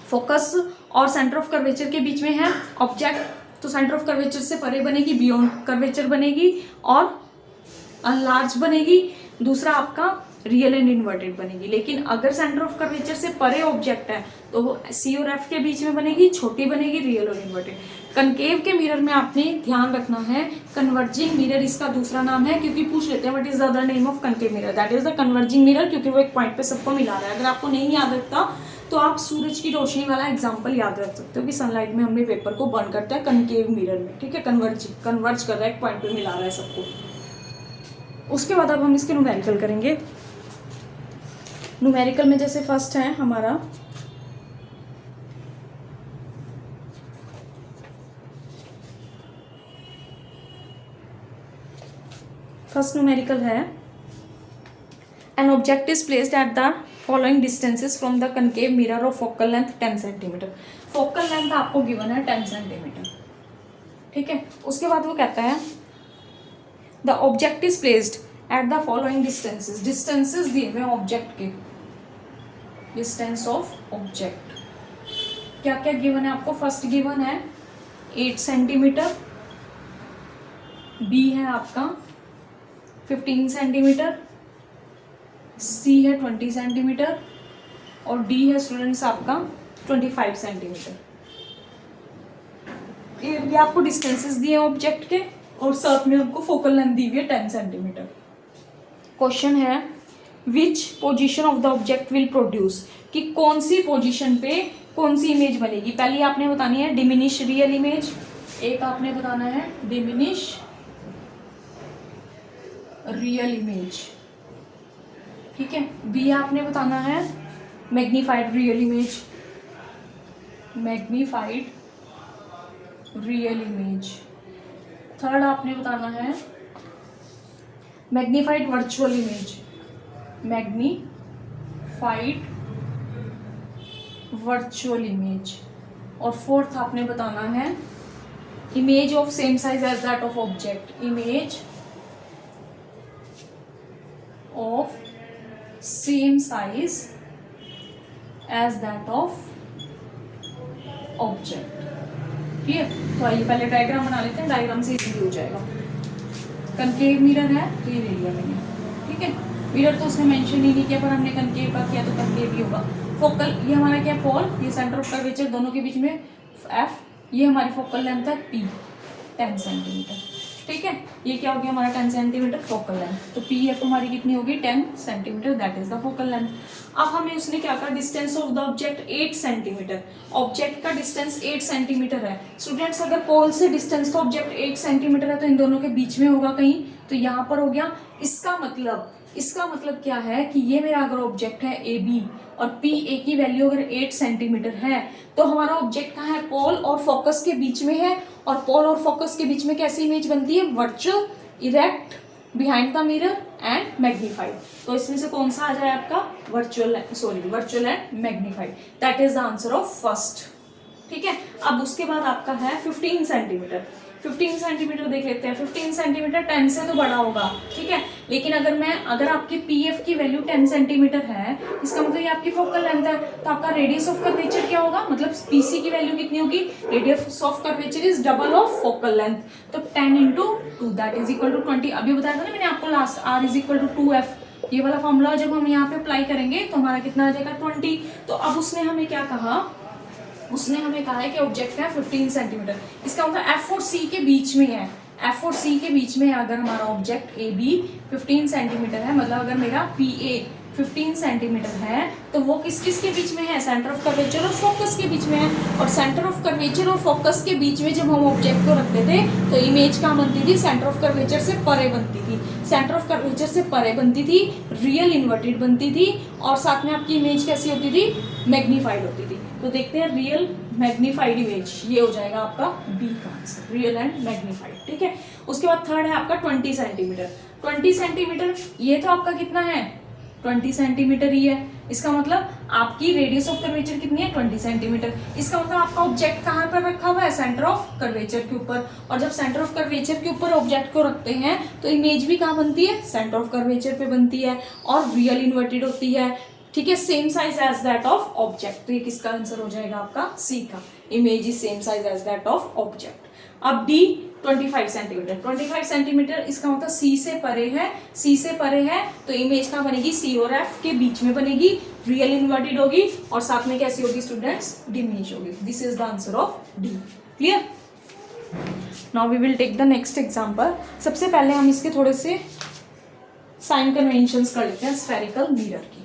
फोकस और सेंटर ऑफ कर्वेचर के बीच में है ऑब्जेक्ट तो सेंटर ऑफ कर्वेचर से परे बनेगी, बियॉन्ड कर्वेचर बनेगी और अनलार्ज बनेगी। दूसरा आपका रियल एंड इन्वर्टेड बनेगी। लेकिन अगर सेंटर ऑफ कर्वेचर से परे ऑब्जेक्ट है तो वो सी और एफ के बीच में बनेगी, छोटी बनेगी, रियल और इन्वर्टेड। कनकेव के मिरर में आपने ध्यान रखना है कन्वर्जिंग मिरर इसका दूसरा नाम है, क्योंकि पूछ लेते हैं what is the other name of concave mirror, that is the converging mirror, क्योंकि वो एक पॉइंट पे सबको मिला रहा है। अगर आपको नहीं याद रखता तो आप सूरज की रोशनी वाला एग्जाम्पल याद रख सकते हो कि सनलाइट में हमने पेपर को बर्न करता है कनकेव मिरर में, ठीक है, कन्वर्ज कर रहा है, एक पॉइंट पे मिला रहा है सबको। उसके बाद अब हम इसके न्यूमेरिकल करेंगे। न्यूमेरिकल में जैसे फर्स्ट है हमारा फर्स्ट न्यूमेरिकल है an object is placed at the following distances from the concave mirror of focal length 10 centimetre. Focal length आपको गिवन है 10 सेंटीमीटर, ठीक है। उसके बाद वो कहता है the object is placed at the following distances, distances दिए हुए ऑब्जेक्ट के, डिस्टेंस ऑफ ऑब्जेक्ट क्या क्या गिवन है आपको। फर्स्ट गिवन है 8 सेंटीमीटर, बी है आपका 15 सेंटीमीटर, सी है 20 सेंटीमीटर और डी है स्टूडेंट्स आपका 25 सेंटीमीटर। ये आपको डिस्टेंसेस दिए हैं ऑब्जेक्ट के और साथ में आपको फोकल लेंथ दी हुई है 10 सेंटीमीटर। क्वेश्चन है which position of the object will produce, कि कौन सी पोजीशन पे कौन सी इमेज बनेगी। पहले आपने बतानी है डिमिनिश रियल इमेज, एक आपने बताना है डिमिनिश रियल इमेज, ठीक है। बी आपने बताना है magnified real image, magnified real image. Third आपने बताना है magnified virtual image, magnified virtual image. और फोर्थ आपने बताना है image of same size as that of object, image of same size as that of object. Clear? तो आइए पहले डायग्राम बना लेते हैं, डायग्राम से इजीली हो जाएगा। कनकेव मिरर है तो ये ले लिया मैंने, ठीक है। मिरर तो उसने मेंशन ही नहीं किया, पर हमने कनकेव का किया तो कनकेव ही होगा। फोकल, ये हमारा क्या पोल, ये सेंटर ऑफ कर्वेचर दोनों के बीच में एफ, ये हमारी फोकल लेंथ है पी 10 सेंटीमीटर, ठीक है। ये क्या हो गया हमारा 10 सेंटीमीटर फोकल लेंथ, तो पी एफ हमारी कितनी होगी 10 centimetre, that is the focal length. अब हमें उसने क्या कहा, distance of the object 8 centimetre, object का डिस्टेंस 8 सेंटीमीटर है। स्टूडेंट्स अगर पोल से डिस्टेंस का ऑब्जेक्ट 8 सेंटीमीटर है तो इन दोनों के बीच में होगा कहीं, तो यहाँ पर हो गया। इसका मतलब क्या है कि ये मेरा अगर ऑब्जेक्ट है ए बी और पी ए की वैल्यू अगर 8 सेंटीमीटर है तो हमारा ऑब्जेक्ट कहाँ है, पोल और फोकस के बीच में है। और पोल और फोकस के बीच में कैसी इमेज बनती है, virtual, erect, behind the mirror and magnified. तो इसमें से कौन सा आ जाए आपका, virtual and magnified, that is the answer of first, ठीक है। अब उसके बाद आपका है 15 सेंटीमीटर। 15 सेंटीमीटर देख लेते हैं। 15 सेंटीमीटर 10 से तो बड़ा होगा, ठीक है। लेकिन अगर आपकी पी एफ की वैल्यू 10 सेंटीमीटर है, इसका मतलब ये आपकी फोकल लेंथ है, तो आपका रेडियस ऑफ कर्वेचर क्या होगा, मतलब पीसी की वैल्यू कितनी होगी, radius of curvature is double of focal length, तो 10 into 2 that is equal to 20। अभी बताया था ना मैंने आपको last, R is equal to 2f, ये वाला फॉर्मूला जब हम यहाँ पे अप्लाई करेंगे तो हमारा कितना आ जाएगा 20। तो अब उसने हमें क्या कहा, उसने हमें कहा है कि ऑब्जेक्ट है 15 सेंटीमीटर, इसका मतलब एफ और सी के बीच में है, एफ और सी के बीच में अगर हमारा ऑब्जेक्ट ए बी 15 सेंटीमीटर है, मतलब अगर मेरा पी ए 15 सेंटीमीटर है तो वो किस के बीच में है, सेंटर ऑफ कर्वेचर और फोकस के बीच में है। और सेंटर ऑफ कर्वेचर और फोकस के बीच में जब हम ऑब्जेक्ट को रखते थे तो इमेज कहाँ बनती थी, सेंटर ऑफ कर्वेचर से परे बनती थी, सेंटर ऑफ कर्वेचर से परे बनती थी, रियल इन्वर्टेड बनती थी, और साथ में आपकी इमेज कैसी होती थी, मैग्नीफाइड होती थी। तो देखते हैं रियल मैग्नीफाइड इमेज, ये हो जाएगा आपका बी का आंसर, रियल एंड मैग्नीफाइड, ठीक है। उसके बाद थर्ड है आपका 20 सेंटीमीटर। 20 सेंटीमीटर ये तो आपका कितना है, 20 सेंटीमीटर ही है, इसका मतलब आपकी रेडियस ऑफ कर्वेचर कितनी है 20 सेंटीमीटर। इसका मतलब आपका ऑब्जेक्ट कहाँ पर रखा हुआ है, सेंटर ऑफ कर्वेचर के ऊपर, और जब सेंटर ऑफ कर्वेचर के ऊपर ऑब्जेक्ट को रखते हैं तो इमेज भी कहाँ बनती है, सेंटर ऑफ कर्वेचर पे बनती है और रियल इन्वर्टेड होती है, ठीक है, same size as that of object. तो ये किसका आंसर हो जाएगा आपका, सी का, image is same size as that of object. अब डी 25 सेंटीमीटर, 25 सेंटीमीटर इसका मतलब सी से परे है, सी से परे है तो इमेज कहाँ बनेगी, सी और एफ के बीच में बनेगी, रियल इन्वर्टेड होगी और साथ में कैसी होगी स्टूडेंट्स, डिमिनिश होगी। This is the answer of D. Clear? Now we will take the next example. सबसे पहले हम इसके थोड़े से साइन कन्वेंशंस कर लेते हैं स्फेरिकल मिरर की,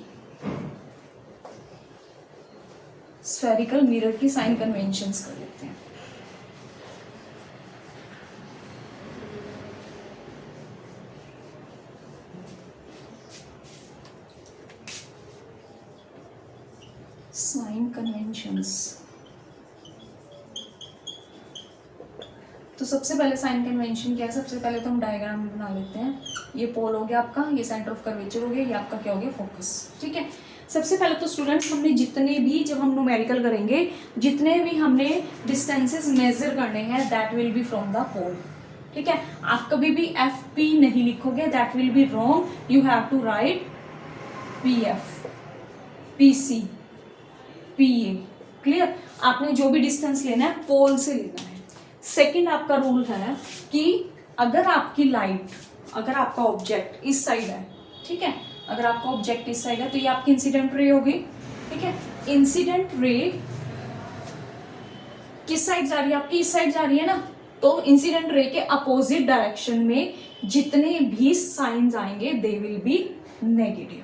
स्फेरिकल मिरर की साइन कन्वेंशंस कर लेते हैं। साइन कन्वेंशंस, तो सबसे पहले साइन कन्वेंशन क्या है, सबसे पहले तो हम डायग्राम बना लेते हैं। ये पोल हो गया आपका, ये सेंटर ऑफ कर्वेचर हो गया, ये आपका क्या हो गया, फोकस, ठीक है। सबसे पहले तो स्टूडेंट्स हमने जितने भी, जब हम न्यूमेरिकल करेंगे, जितने भी हमने डिस्टेंसेस मेजर करने हैं that will be from the pole, ठीक है। आप कभी भी एफ पी नहीं लिखोगे, that will be wrong, you have to write P F, P C, P A. Clear? आपने जो भी डिस्टेंस लेना है पोल से लेना है। सेकेंड आपका रूल है कि अगर आपकी लाइट, अगर आपका ऑब्जेक्ट इस साइड है, ठीक है, अगर आपका ऑब्जेक्ट इस साइड है तो ये आपकी इंसिडेंट रे होगी, ठीक है। इंसिडेंट रे किस साइड जा रही है, आपकी इस साइड जा रही है ना, तो इंसिडेंट रे के अपोजिट डायरेक्शन में जितने भी साइंस आएंगे दे विल बी नेगेटिव,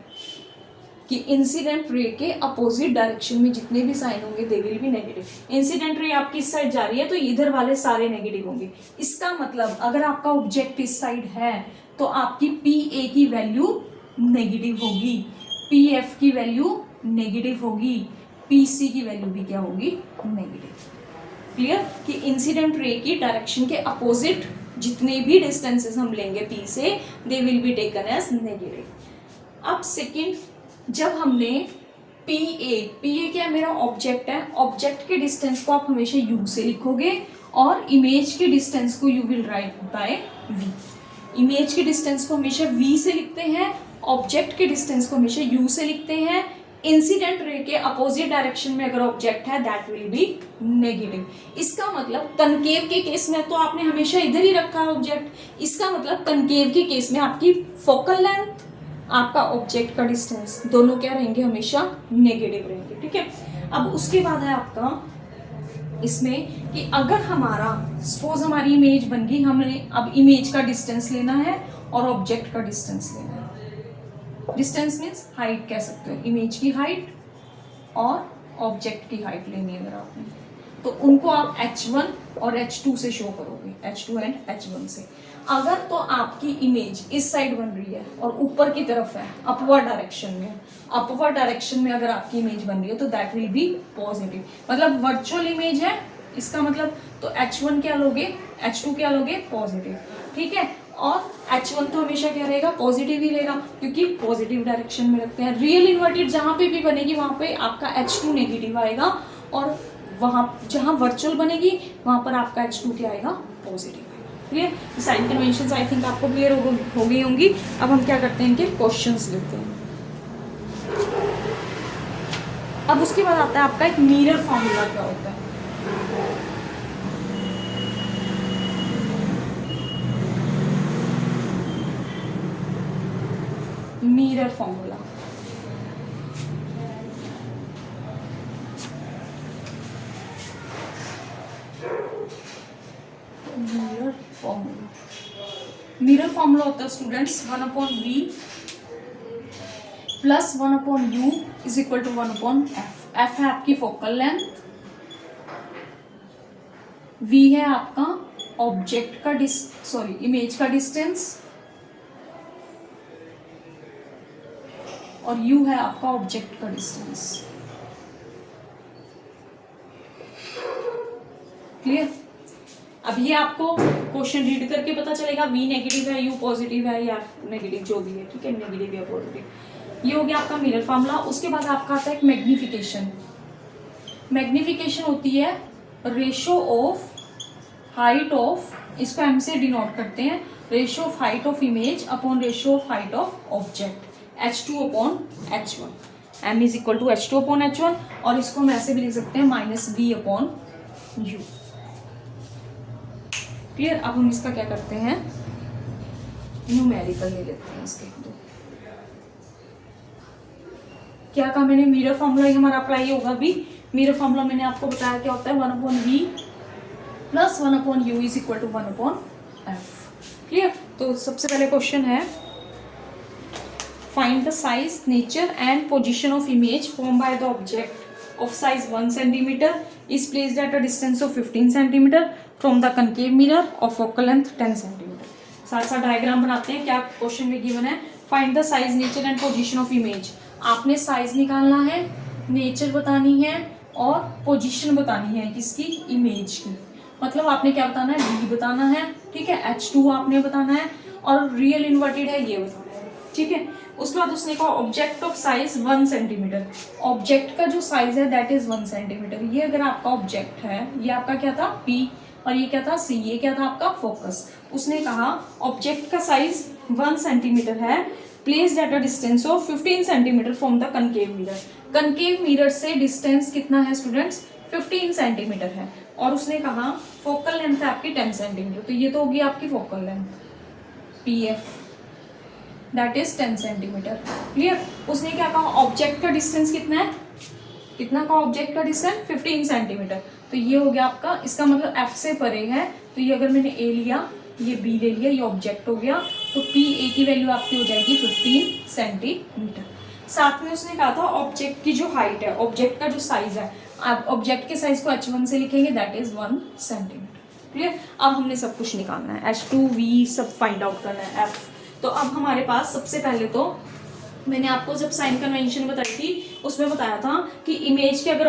कि इंसिडेंट रे के अपोजिट डायरेक्शन में जितने भी साइन होंगे दे will B negative. Incident ray आपकी इस साइड जा रही है तो इधर वाले सारे नेगेटिव होंगे। इसका मतलब अगर आपका ऑब्जेक्ट इस साइड है तो आपकी पी ए की वैल्यू नेगेटिव होगी, पी एफ की वैल्यू नेगेटिव होगी, PC की वैल्यू भी क्या होगी, नेगेटिव। क्लियर कि इंसिडेंट रे की डायरेक्शन के अपोजिट जितने भी डिस्टेंसेस हम लेंगे P से, they will be taken as negative. अब सेकेंड, जब हमने PA क्या मेरा ऑब्जेक्ट है, ऑब्जेक्ट के डिस्टेंस को आप हमेशा U से लिखोगे और इमेज के डिस्टेंस को you will write by V। Image के डिस्टेंस को हमेशा V से लिखते हैं, ऑब्जेक्ट के डिस्टेंस को हमेशा U से लिखते हैं। इंसिडेंट रे के अपोजिट डायरेक्शन में अगर ऑब्जेक्ट है दैट विल बी नेगेटिव। इसका मतलब कनकेव के केस में तो आपने हमेशा इधर ही रखा है ऑब्जेक्ट, इसका मतलब कनकेव के केस में आपकी फोकल लेंथ, आपका ऑब्जेक्ट का डिस्टेंस दोनों क्या रहेंगे, हमेशा नेगेटिव रहेंगे। ठीक है, अब उसके बाद है आपका इसमें कि अगर हमारा सपोज हमारी इमेज बन गई, हमने अब इमेज का डिस्टेंस लेना है और ऑब्जेक्ट का डिस्टेंस लेना है। डिस्टेंस मीन्स हाइट कह सकते हो, इमेज की हाइट और ऑब्जेक्ट की हाइट लेनी है अगर आपने, तो उनको आप H1 और H2 से शो करोगे, H2 एंड H1 से। अगर तो आपकी इमेज इस साइड बन रही है और ऊपर की तरफ है, अपवर्ड डायरेक्शन में, अपवर्ड डायरेक्शन में अगर आपकी इमेज बन रही है तो दैट विल बी पॉजिटिव, मतलब वर्चुअल इमेज है इसका मतलब, तो H1 क्या लोगे, H2 क्या लोगे, पॉजिटिव। ठीक है, और H1 तो हमेशा क्या रहेगा, पॉजिटिव ही रहेगा क्योंकि पॉजिटिव डायरेक्शन में रखते हैं। रियल इन्वर्टेड जहां पे भी बनेगी वहां पे आपका H2 नेगेटिव आएगा और वहां जहां वर्चुअल बनेगी वहां पर आपका H2 क्या आएगा, positive. Clear, sign conventions I think आपको क्लियर हो गई होंगी। अब हम क्या करते हैं, इनके क्वेश्चंस लेते हैं। अब उसके बाद आता है आपका एक मिरर फॉर्मूला क्या होता है। मिरर फॉर्मूला, मिरर फॉर्मूला होता है students 1/v plus 1/u is equal to 1/f। f है आपकी फोकल लेंथ, v है आपका ऑब्जेक्ट का इमेज का डिस्टेंस और u है आपका ऑब्जेक्ट का डिस्टेंस। क्लियर, अब ये आपको क्वेश्चन रीड करके पता चलेगा v नेगेटिव है, u पॉजिटिव है या नेगेटिव जो भी है। ठीक है, नेगेटिव या पॉजिटिव, ये हो गया आपका मिरर फॉर्मूला। उसके बाद आपका आता है एक मैग्निफिकेशन। मैग्निफिकेशन होती है रेशो ऑफ हाइट ऑफ, इसको m से डिनोट करते हैं, ratio of height of image upon ratio of height of object, H2 upon H1। m is equal to H2 upon H1 और इसको हम ऐसे भी लिख सकते हैं -v अपॉन u। क्लियर, अब हम इसका क्या करते हैं, न्यूमेरिकल ले लेते हैं इसके दो। क्या कहा मैंने, मिरर फॉर्मूला ही हमारा अप्लाई होगा भी। मिरर फॉर्मूला मैंने आपको बताया क्या होता है, 1/v plus 1/u is equal to 1/f। Clear, तो सबसे पहले क्वेश्चन है find the size, nature and position of image form by the object of size 1 cm is placed at a distance of 15 cm from the concave mirror of focal length 10 cm। साथ साथ diagram बनाते हैं। क्या question में given है, find the size, nature and position of image. आपने size निकालना है, नेचर बतानी है और पोजीशन बतानी है किसकी, इमेज की। मतलब आपने क्या बताना है, v बताना है, ठीक है, H2 आपने बताना है और रियल इन्वर्टेड है ये बताना है। ठीक है, उसके बाद उसने कहा object of size 1 cm। Object का जो साइज है दैट इज 1 cm। ये अगर आपका ऑब्जेक्ट है, ये आपका क्या था P और ये क्या था C, ये क्या था आपका फोकस। उसने कहा ऑब्जेक्ट का साइज 1 cm है, placed at a distance of 15 cm from the concave mirror. Concave mirror से डिस्टेंस कितना है स्टूडेंट्स, 15 cm है और उसने कहा फोकल लेंथ है आपकी 10 cm। तो ये तो होगी आपकी focal length PF, that is 10 cm। Clear, उसने क्या कहा ऑब्जेक्ट का डिस्टेंस कितना है, कितना का ऑब्जेक्ट का डिस्टेंस 15 cm। तो ये हो गया आपका, इसका मतलब F से परे है, तो ये अगर मैंने A लिया, ये B ले लिया, ये ऑब्जेक्ट हो गया, तो PA की वैल्यू आपकी हो जाएगी 15 cm। साथ में उसने कहा था ऑब्जेक्ट की जो हाइट है, ऑब्जेक्ट का जो साइज है, आप ऑब्जेक्ट के साइज को H1 से लिखेंगे, दैट इज 1 cm। क्लियर, अब हमने सब कुछ निकालना है, H2 V सब फाइंड आउट करना है, F। तो अब हमारे पास सबसे पहले तो मैंने आपको जब साइन कन्वेंशन बताई थी उसमें बताया था कि इमेज के अगर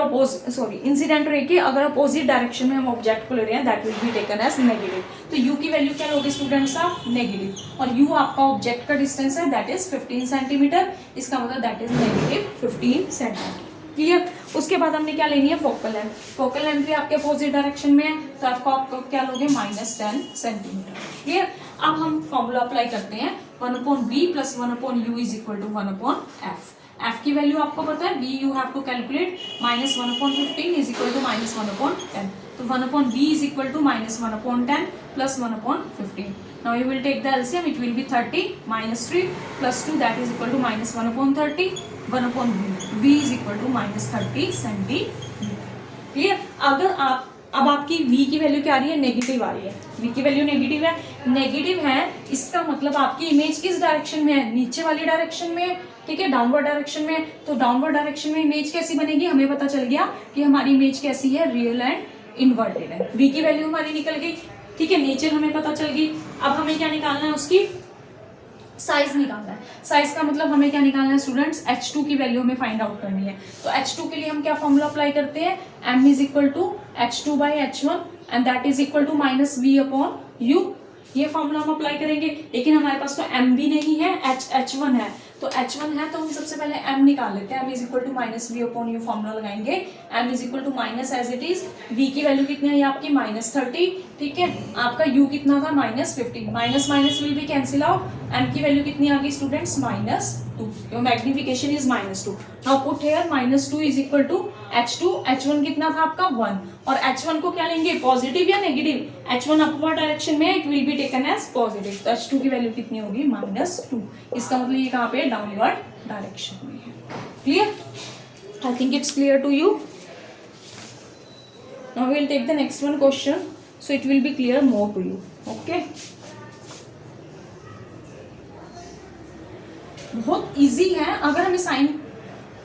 इंसिडेंट रे के अगर अपोजिट डायरेक्शन में हम ऑब्जेक्ट को ले रहे हैं that will be taken as negative. तो यू की वैल्यू क्या लोगे स्टूडेंट्स आप, नेगेटिव, और यू आपका ऑब्जेक्ट का डिस्टेंस है दैट इज 15 सेंटीमीटर, इसका मतलब that is negative 15 centimetre. Clear. उसके बाद हमने क्या लेनी है, फोकल लेंथ। फोकल लेंथ भी आपके अपोजिट डायरेक्शन में है तो आपको क्या लोगे, -10 सेंटीमीटर। क्लियर। अब हम फॉर्मूला अप्लाई करते हैं 1/v + 1/u = 1/f। f की वैल्यू आपको पता है, v you have to calculate, -1/15 = -1/10। तो 1/v = -1/10 + 1/15। Now you will take the LCM, it will be 30 - 3 + 2 that is equal to -1/30, 1/v, v is equal to -30 centimetre. Clear. अगर आप अब आपकी v की वैल्यू क्या आ रही है, नेगेटिव आ रही है, v की वैल्यू नेगेटिव है, इसका मतलब आपकी इमेज किस डायरेक्शन में है, नीचे वाली डायरेक्शन में, ठीक है, डाउनवर्ड डायरेक्शन में। तो डाउनवर्ड डायरेक्शन में इमेज कैसी बनेगी, हमें पता चल गया कि हमारी इमेज कैसी है, रियल एंड इन्वर्टेड है। v की वैल्यू हमारी निकल गई, ठीक है, नेचर हमें पता चल गई। अब हमें क्या निकालना है, उसकी साइज निकालना है। साइज का मतलब हमें क्या निकालना है स्टूडेंट्स, h2 की वैल्यू हमें फाइंड आउट करनी है। तो h2 के लिए हम क्या फॉर्मूला अप्लाई करते हैं, m = h2/h1 and that is equal to -v/u। ये फॉर्मूला हम अप्लाई करेंगे, लेकिन हमारे पास तो m भी नहीं है, h1 है। तो h1 है तो हम सबसे पहले m निकाल लेते हैं, m = -v/u फॉर्मूला लगाएंगे, m = minus as it is, v की वैल्यू कितनी है आपकी, -30, ठीक है, आपका u कितना था, -15, minus minus will be cancel out, m की वैल्यू कितनी आ गई students, -2, your magnification is -2। Now put here -2 is equal to h2, h1 कितना था आपका 1, और h1 को क्या लेंगे, पॉजिटिव या नेगेटिव, h1 अपवर्ड डायरेक्शन में, it will be taken as positive, तो h2 की वैल्यू कितनी होगी, -2, इसका मतलब ये कहाँ पे, डाउनवर्ड डायरेक्शन में है। Clear, I think it's clear to you. Now we will take the next one question, so it will be clear more to you. Okay, बहुत इजी है, अगर हमें साइन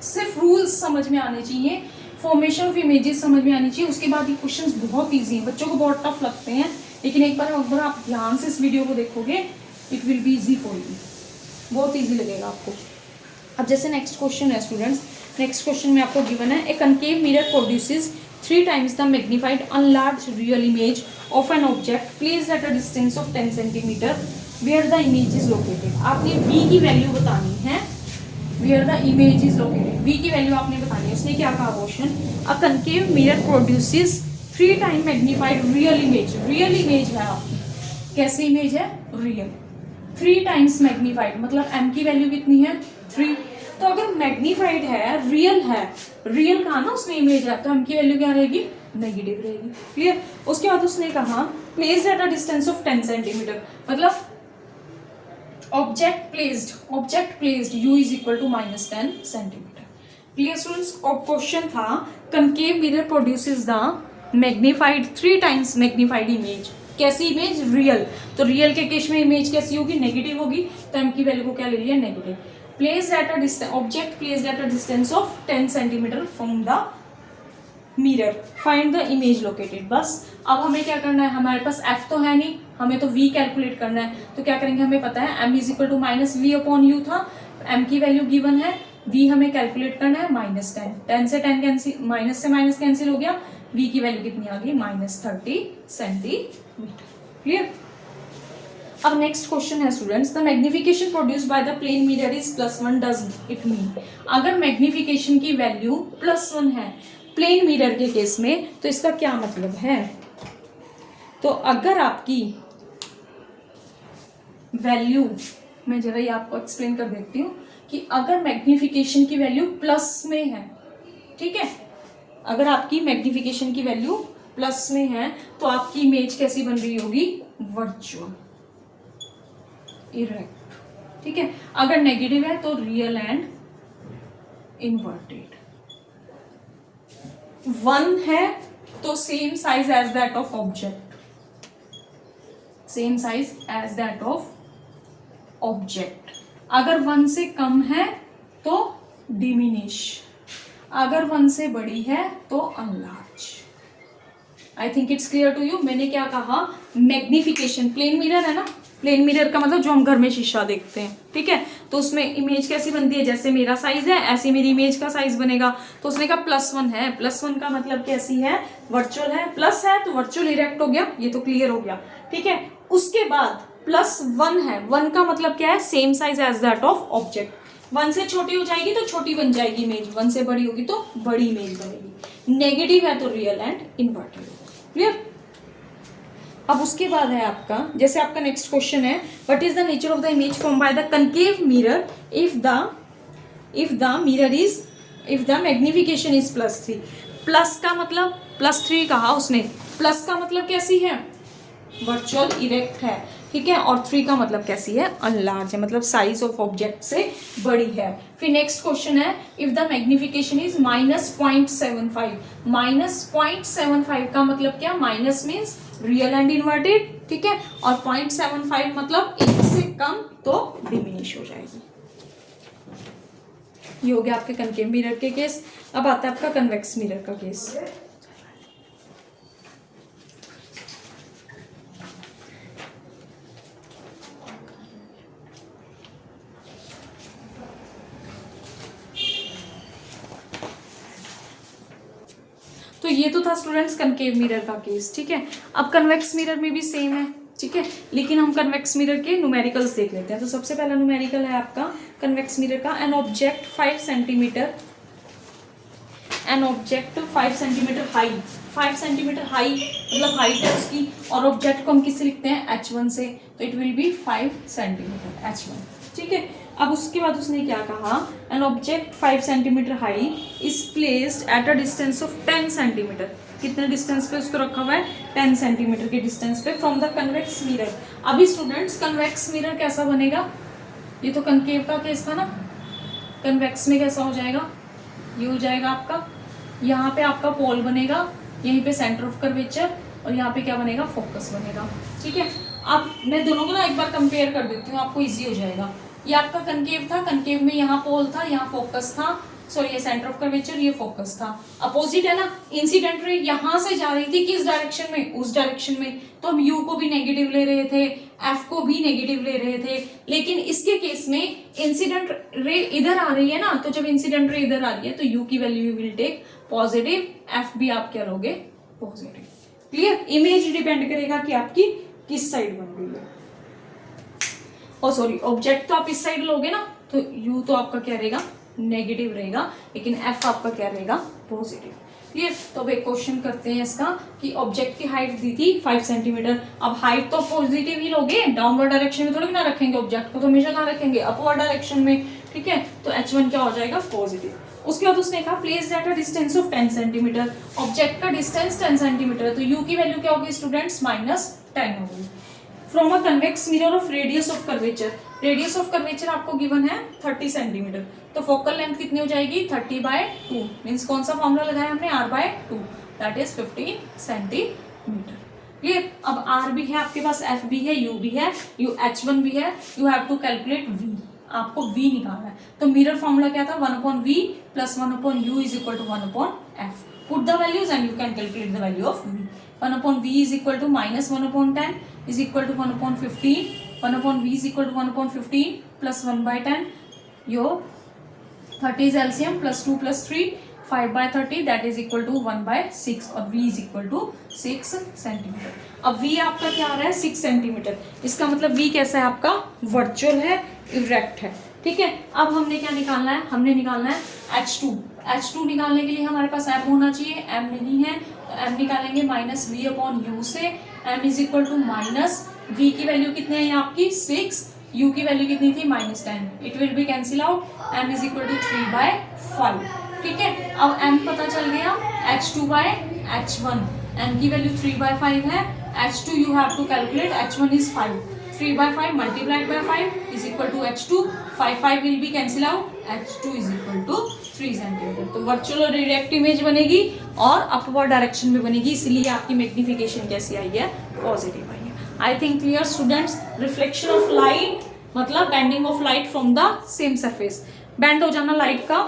सिर्फ रूल्स समझ में आने चाहिए, फॉर्मेशन ऑफ इमेजेस समझ में आनी चाहिए, उसके बाद ये क्वेश्चंस बहुत इजी हैं, बच्चों को बहुत टफ लगते हैं, लेकिन एक बार अगर आप ध्यान से इस वीडियो को देखोगे it will be easy for you, बहुत इजी लगेगा आपको। अब जैसे नेक्स्ट क्वेश्चन है स्टूडेंट्स, नेक्स्ट क्वेश्चन में आपको गिवन है, a concave mirror produces 3 times the magnified enlarged real image of an object placed at a distance of 10 centimeter where the image is located। आपने v की value बतानी है, where the image is located, v की value आपने बतानी है। उसने क्या कहा question, a concave mirror produces 3 times magnified real image, real image है आपकी, कैसी इमेज है, रियल, 3 times magnified, मतलब m की वैल्यू कितनी है, 3। तो अगर मैग्नीफाइड है, रियल कहा ना उसमें इमेज है, तो m की वैल्यू क्या रहेगी, नेगेटिव रहेगी। क्लियर। उसके बाद उसने कहा placed at a distance of 10 centimetre, मतलब object placed u is equal to -10 centimetre. Clear students. और क्वेश्चन था concave mirror produces the magnified 3 times magnified image, कैसी इमेज, रियल। तो रियल के केस में इमेज कैसी होगी, नेगेटिव होगी, तो m की वैल्यू को क्या ले लिया, negative. Placed at a distance, object placed at a distance of 10 centimetre from the mirror, find the image located. बस अब हमें क्या करना है, हमारे पास f तो है नहीं, हमें तो v कैलकुलेट करना है, तो क्या करेंगे, हमें पता है m = -v/u था, m की वैल्यू गिवन है, v हमें कैलकुलेट करना है -10, 10 से 10 कैंसिल, माइनस से माइनस कैंसिल हो गया, v की वैल्यू कितनी आ गई, -30 सेंटीमीटर। क्लियर। अब नेक्स्ट क्वेश्चन है students, the magnification produced by the plane mirror is +1, does it mean, अगर मैग्निफिकेशन की वैल्यू +1 है प्लेन मिरर के केस में, तो इसका क्या मतलब है, तो अगर आपकी वैल्यू, मैं जरा ये आपको एक्सप्लेन कर देती हूँ कि अगर मैग्निफिकेशन की वैल्यू प्लस में है, ठीक है, अगर आपकी मैग्निफिकेशन की वैल्यू प्लस में है तो आपकी इमेज कैसी बन रही होगी, वर्चुअल, इरेक्ट, ठीक है। अगर नेगेटिव है तो रियल एंड इन्वर्टेड। 1 है तो same size as that of object, same size as that of object. अगर 1 से कम है तो डिमिनिश, अगर 1 से बड़ी है तो enlarge. I think it's clear to you. मैंने क्या कहा, मैग्निफिकेशन, प्लेन मिरर है ना, प्लेन मिरर का मतलब जो हम घर में शीशा देखते हैं, ठीक है। तो उसमें इमेज कैसी बनती है, जैसे मेरा साइज है ऐसी मेरी इमेज का साइज बनेगा। तो उसने कहा +1 है, +1 का मतलब कैसी है, वर्चुअल है, प्लस है तो वर्चुअल इरेक्ट हो गया, ये तो क्लियर हो गया, ठीक है। उसके बाद +1 है, 1 का मतलब क्या है, same size as that of object. 1 से छोटी हो जाएगी तो छोटी बन जाएगी इमेज, 1 से बड़ी होगी तो बड़ी इमेज बनेगी। नेगेटिव है तो रियल एंड इन्वर्टेड, क्लियर। अब उसके बाद है आपका, जैसे आपका नेक्स्ट क्वेश्चन है, what is the nature of the image form by the concave mirror if the magnification is +3। Plus का मतलब +3 कहा उसने, प्लस का मतलब कैसी है, वर्चुअल इरेक्ट है, ठीक है। और 3 का मतलब कैसी है, अनलार्ज है, मतलब साइज ऑफ ऑब्जेक्ट से बड़ी है। फिर नेक्स्ट क्वेश्चन है, इफ द मैग्निफिकेशन इज -0.75। -0.75 का मतलब क्या, minus means real and inverted, ठीक है। और 0.75 मतलब 1 से कम तो डिमिनिश हो जाएगी। ये हो गया आपके कनकेव मिरर के केस। अब आता है आपका कन्वेक्स मिरर का केस। तो ये तो था स्टूडेंट्स कनकेव मिरर का केस, ठीक है। अब कन्वेक्स मिरर में भी सेम है, ठीक है, लेकिन हम कन्वेक्स मिरर के न्यूमेरिकल्स देख लेते हैं। तो सबसे पहला न्यूमेरिकल है आपका कन्वेक्स मिरर का, an object 5 centimetre high, 5 centimetre high मतलब हाइट है उसकी, और ऑब्जेक्ट को हम किससे लिखते हैं, h1 से, तो it will B 5 centimetre h1, ठीक है। अब उसके बाद उसने क्या कहा, an object 5 centimetre high is placed at a distance of 10 centimetre. कितने डिस्टेंस पे उसको रखा हुआ है, 10 सेंटीमीटर के डिस्टेंस पे फ्रॉम द कन्वेक्स मिरर। अभी स्टूडेंट्स कन्वेक्स मिरर कैसा बनेगा, ये तो कनकेव का केस था ना, कन्वेक्स में कैसा हो जाएगा, ये हो जाएगा आपका, यहाँ पे आपका पोल बनेगा, यहीं पे सेंटर ऑफ कर्वेचर, और यहाँ पे क्या बनेगा, फोकस बनेगा, ठीक है। अब मैं दोनों को ना एक बार कंपेयर कर देती हूँ, आपको इजी हो जाएगा। ये आपका कनकेव था, कनकेव में यहाँ पोल था, यहाँ फोकस था, सॉरी ये सेंटर ऑफ कर्वेचर, ये फोकस था। अपोजिट है ना, इंसिडेंट रे यहाँ से जा रही थी किस डायरेक्शन में, उस डायरेक्शन में, तो हम यू को भी नेगेटिव ले रहे थे, एफ को भी नेगेटिव ले रहे थे। लेकिन इसके केस में इंसिडेंट रे इधर आ रही है ना, तो जब इंसिडेंट रे इधर आ रही है तो यू की value will take positive, F भी आप क्या लोगे, पॉजिटिव, क्लियर। इमेज डिपेंड करेगा कि आपकी किस साइड बन रही है, और सॉरी ऑब्जेक्ट तो आप इस साइड लोगे ना, तो यू तो आपका क्या रहेगा, नेगेटिव रहेगा, लेकिन एफ आपका क्या रहेगा, पॉजिटिव, क्लियर। तो अब एक क्वेश्चन करते हैं इसका कि ऑब्जेक्ट की हाइट दी थी 5 सेंटीमीटर। अब हाइट तो पॉजिटिव ही लोगे, डाउनवर्ड डायरेक्शन में थोड़ी ना रखेंगे, ऑब्जेक्ट को तो हमेशा कहाँ रखेंगे, अपवर्ड डायरेक्शन में, ठीक है। तो h1 क्या हो जाएगा, पॉजिटिव। उसके बाद उसने कहा place at a distance of 10 centimetre, object का डिस्टेंस 10 सेंटीमीटर, तो यू की वैल्यू क्या होगी स्टूडेंट्स, -10 होगी। From a convex mirror of radius of curvature, radius of curvature आपको गिवन है 30 सेंटीमीटर, तो फोकल लेंथ कितनी हो जाएगी, 30/2, मीन्स कौन सा फॉर्मूला लगाया हमने, r/2, that is 15 centimetre, clear. अब r भी है आपके पास, f भी है, u भी है, h1 भी है, you have to calculate v, आपको v निकालना है। तो मिरर फॉर्मूला क्या था, 1/v + 1/u = 1/f। Put the values and you can calculate the value of v। 1/v = -1/10 is equal to 1/15, 1/v is equal to 1/15 plus 1/10, your 30 is LCM, +2 + 3, 5/30, that is equal to 1/6, और v is equal to 6 centimetre. अब v आपका क्या आ रहा है, 6 centimetre, इसका मतलब v कैसा है आपका, वर्चुअल है, इरेक्ट है, ठीक है। अब हमने क्या निकालना है, हमने निकालना है h2 निकालने के लिए हमारे पास m होना चाहिए, m नहीं है, तो m निकालेंगे -v/u से, m is equal to -v की वैल्यू कितनी है यहाँ आपकी 6, u की वैल्यू कितनी थी -10, it will be cancel out, m is equal to 3/5, ठीक है। अब m पता चल गया, h2/h1, m की वैल्यू 3/5 है, h2 you have to calculate, h1 is 5, 3/5 multiplied by 5 is equal to h2, 5 will be cancel out, h2 is equal to 3 centimetre. तो virtual और डायरेक्ट इमेज बनेगी और अपवर्ड डायरेक्शन में बनेगी, इसलिए आपकी मैग्निफिकेशन कैसी आई है, पॉजिटिव आई है। I think clear students. Reflection of light मतलब bending of light from the same surface, bend हो जाना लाइट का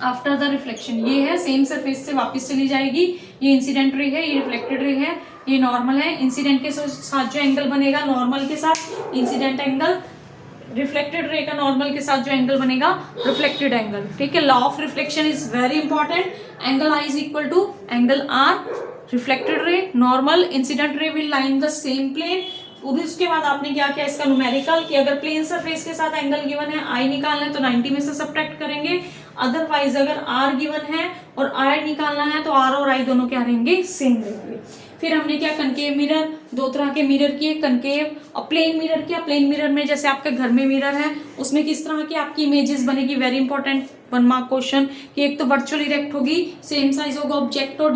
आफ्टर द रिफ्लेक्शन, ये है सेम सरफेस से वापस चली जाएगी, ये इंसिडेंट रे है, ये रिफ्लेक्टेड रे है, ये नॉर्मल है, इंसिडेंट के साथ जो एंगल बनेगा नॉर्मल के साथ इंसिडेंट एंगल, रिफ्लेक्टेड रे का नॉर्मल के साथ जो एंगल बनेगा रिफ्लेक्टेड एंगल, ठीक है। Law of reflection is very important, angle I is equal to angle R, reflected ray normal incident ray will line the same plane. उसके बाद आपने क्या किया इसका न्यूमेरिकल कि अगर प्लेन सरफेस के साथ एंगल गिवन है आई निकालना है तो 90 में से सब्ट्रैक्ट करेंगे, अदरवाइज अगर आर गिवन है और आई निकालना है तो आर और आई दोनों क्या रहेंगे, सेम रहेंगे। फिर हमने क्या कंकेव मिरर, दो तरह के मिरर किए, कंकेव और प्लेन मिरर किया। प्लेन मिरर में जैसे आपके घर में मिरर है उसमें किस तरह की आपकी इमेजेस बनेगी, वेरी इंपॉर्टेंट 1 मार्क क्वेश्चन, कि एक तो वर्चुअल इरेक्ट होगी, सेम साइज होगा ऑब्जेक्ट और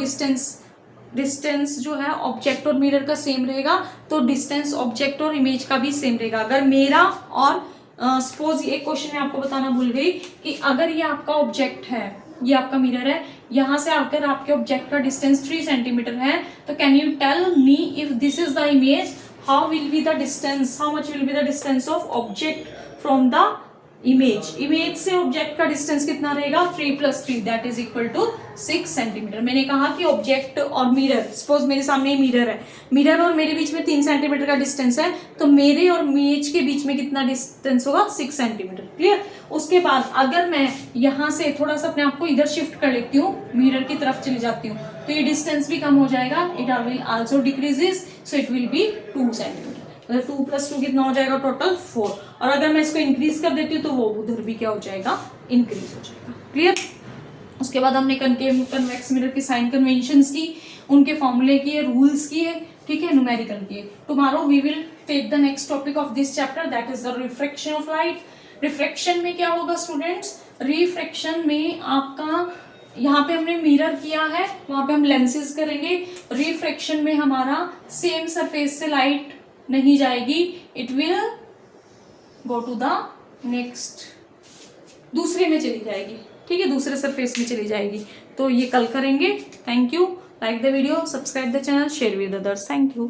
डिस्टेंस जो है ऑब्जेक्ट और मिरर का सेम रहेगा, तो डिस्टेंस ऑब्जेक्ट और इमेज का भी सेम रहेगा। अगर मेरा और सपोज एक क्वेश्चन में आपको बताना भूल गई कि अगर ये आपका ऑब्जेक्ट है, ये आपका मिरर है, यहां से आकर आपके ऑब्जेक्ट का डिस्टेंस 3 सेंटीमीटर है, तो can you tell me if this is the image how will be the distance, how much will be the distance of object from the image से ऑब्जेक्ट का डिस्टेंस कितना रहेगा 3 + 3 that is equal to 6 centimetre. मैंने कहा कि object और mirror, suppose मेरे सामने मिरर है, मिरर और मेरे बीच में 3 सेंटीमीटर का डिस्टेंस है, तो मेरे और इमेज के बीच में कितना डिस्टेंस होगा 6 सेंटीमीटर, क्लियर। उसके बाद अगर मैं यहाँ से थोड़ा सा अपने आप को इधर शिफ्ट कर लेती हूँ, मिरर की तरफ चली जाती हूँ, तो ये डिस्टेंस भी कम हो जाएगा, it will also decreases, so it will B 2 centimetre. 2 + 2 कितना हो जाएगा टोटल 4, और अगर मैं इसको इंक्रीज कर देती हूँ तो वो उधर भी क्या हो जाएगा, इंक्रीज हो जाएगा, क्लियर। उसके बाद हमने कनकेव कन्वेक्स मिरर की साइन कन्वेंशंस की, उनके फॉर्मूले किए, रूल्स किए, ठीक है, न्यूमेरिकल किए। Tomorrow we will take the next topic of this chapter that is the refraction of light. Refraction में क्या होगा स्टूडेंट्स, रिफ्रैक्शन में आपका यहाँ पे हमने मिरर किया है, वहां पे हम लेंसेज करेंगे। रिफ्रैक्शन में हमारा सेम सरफेस से लाइट नहीं जाएगी, it will go to the next, दूसरे में चली जाएगी, ठीक है, दूसरे सरफेस में चली जाएगी। तो ये कल करेंगे। Thank you, like the video, subscribe the channel, share with others, thank you.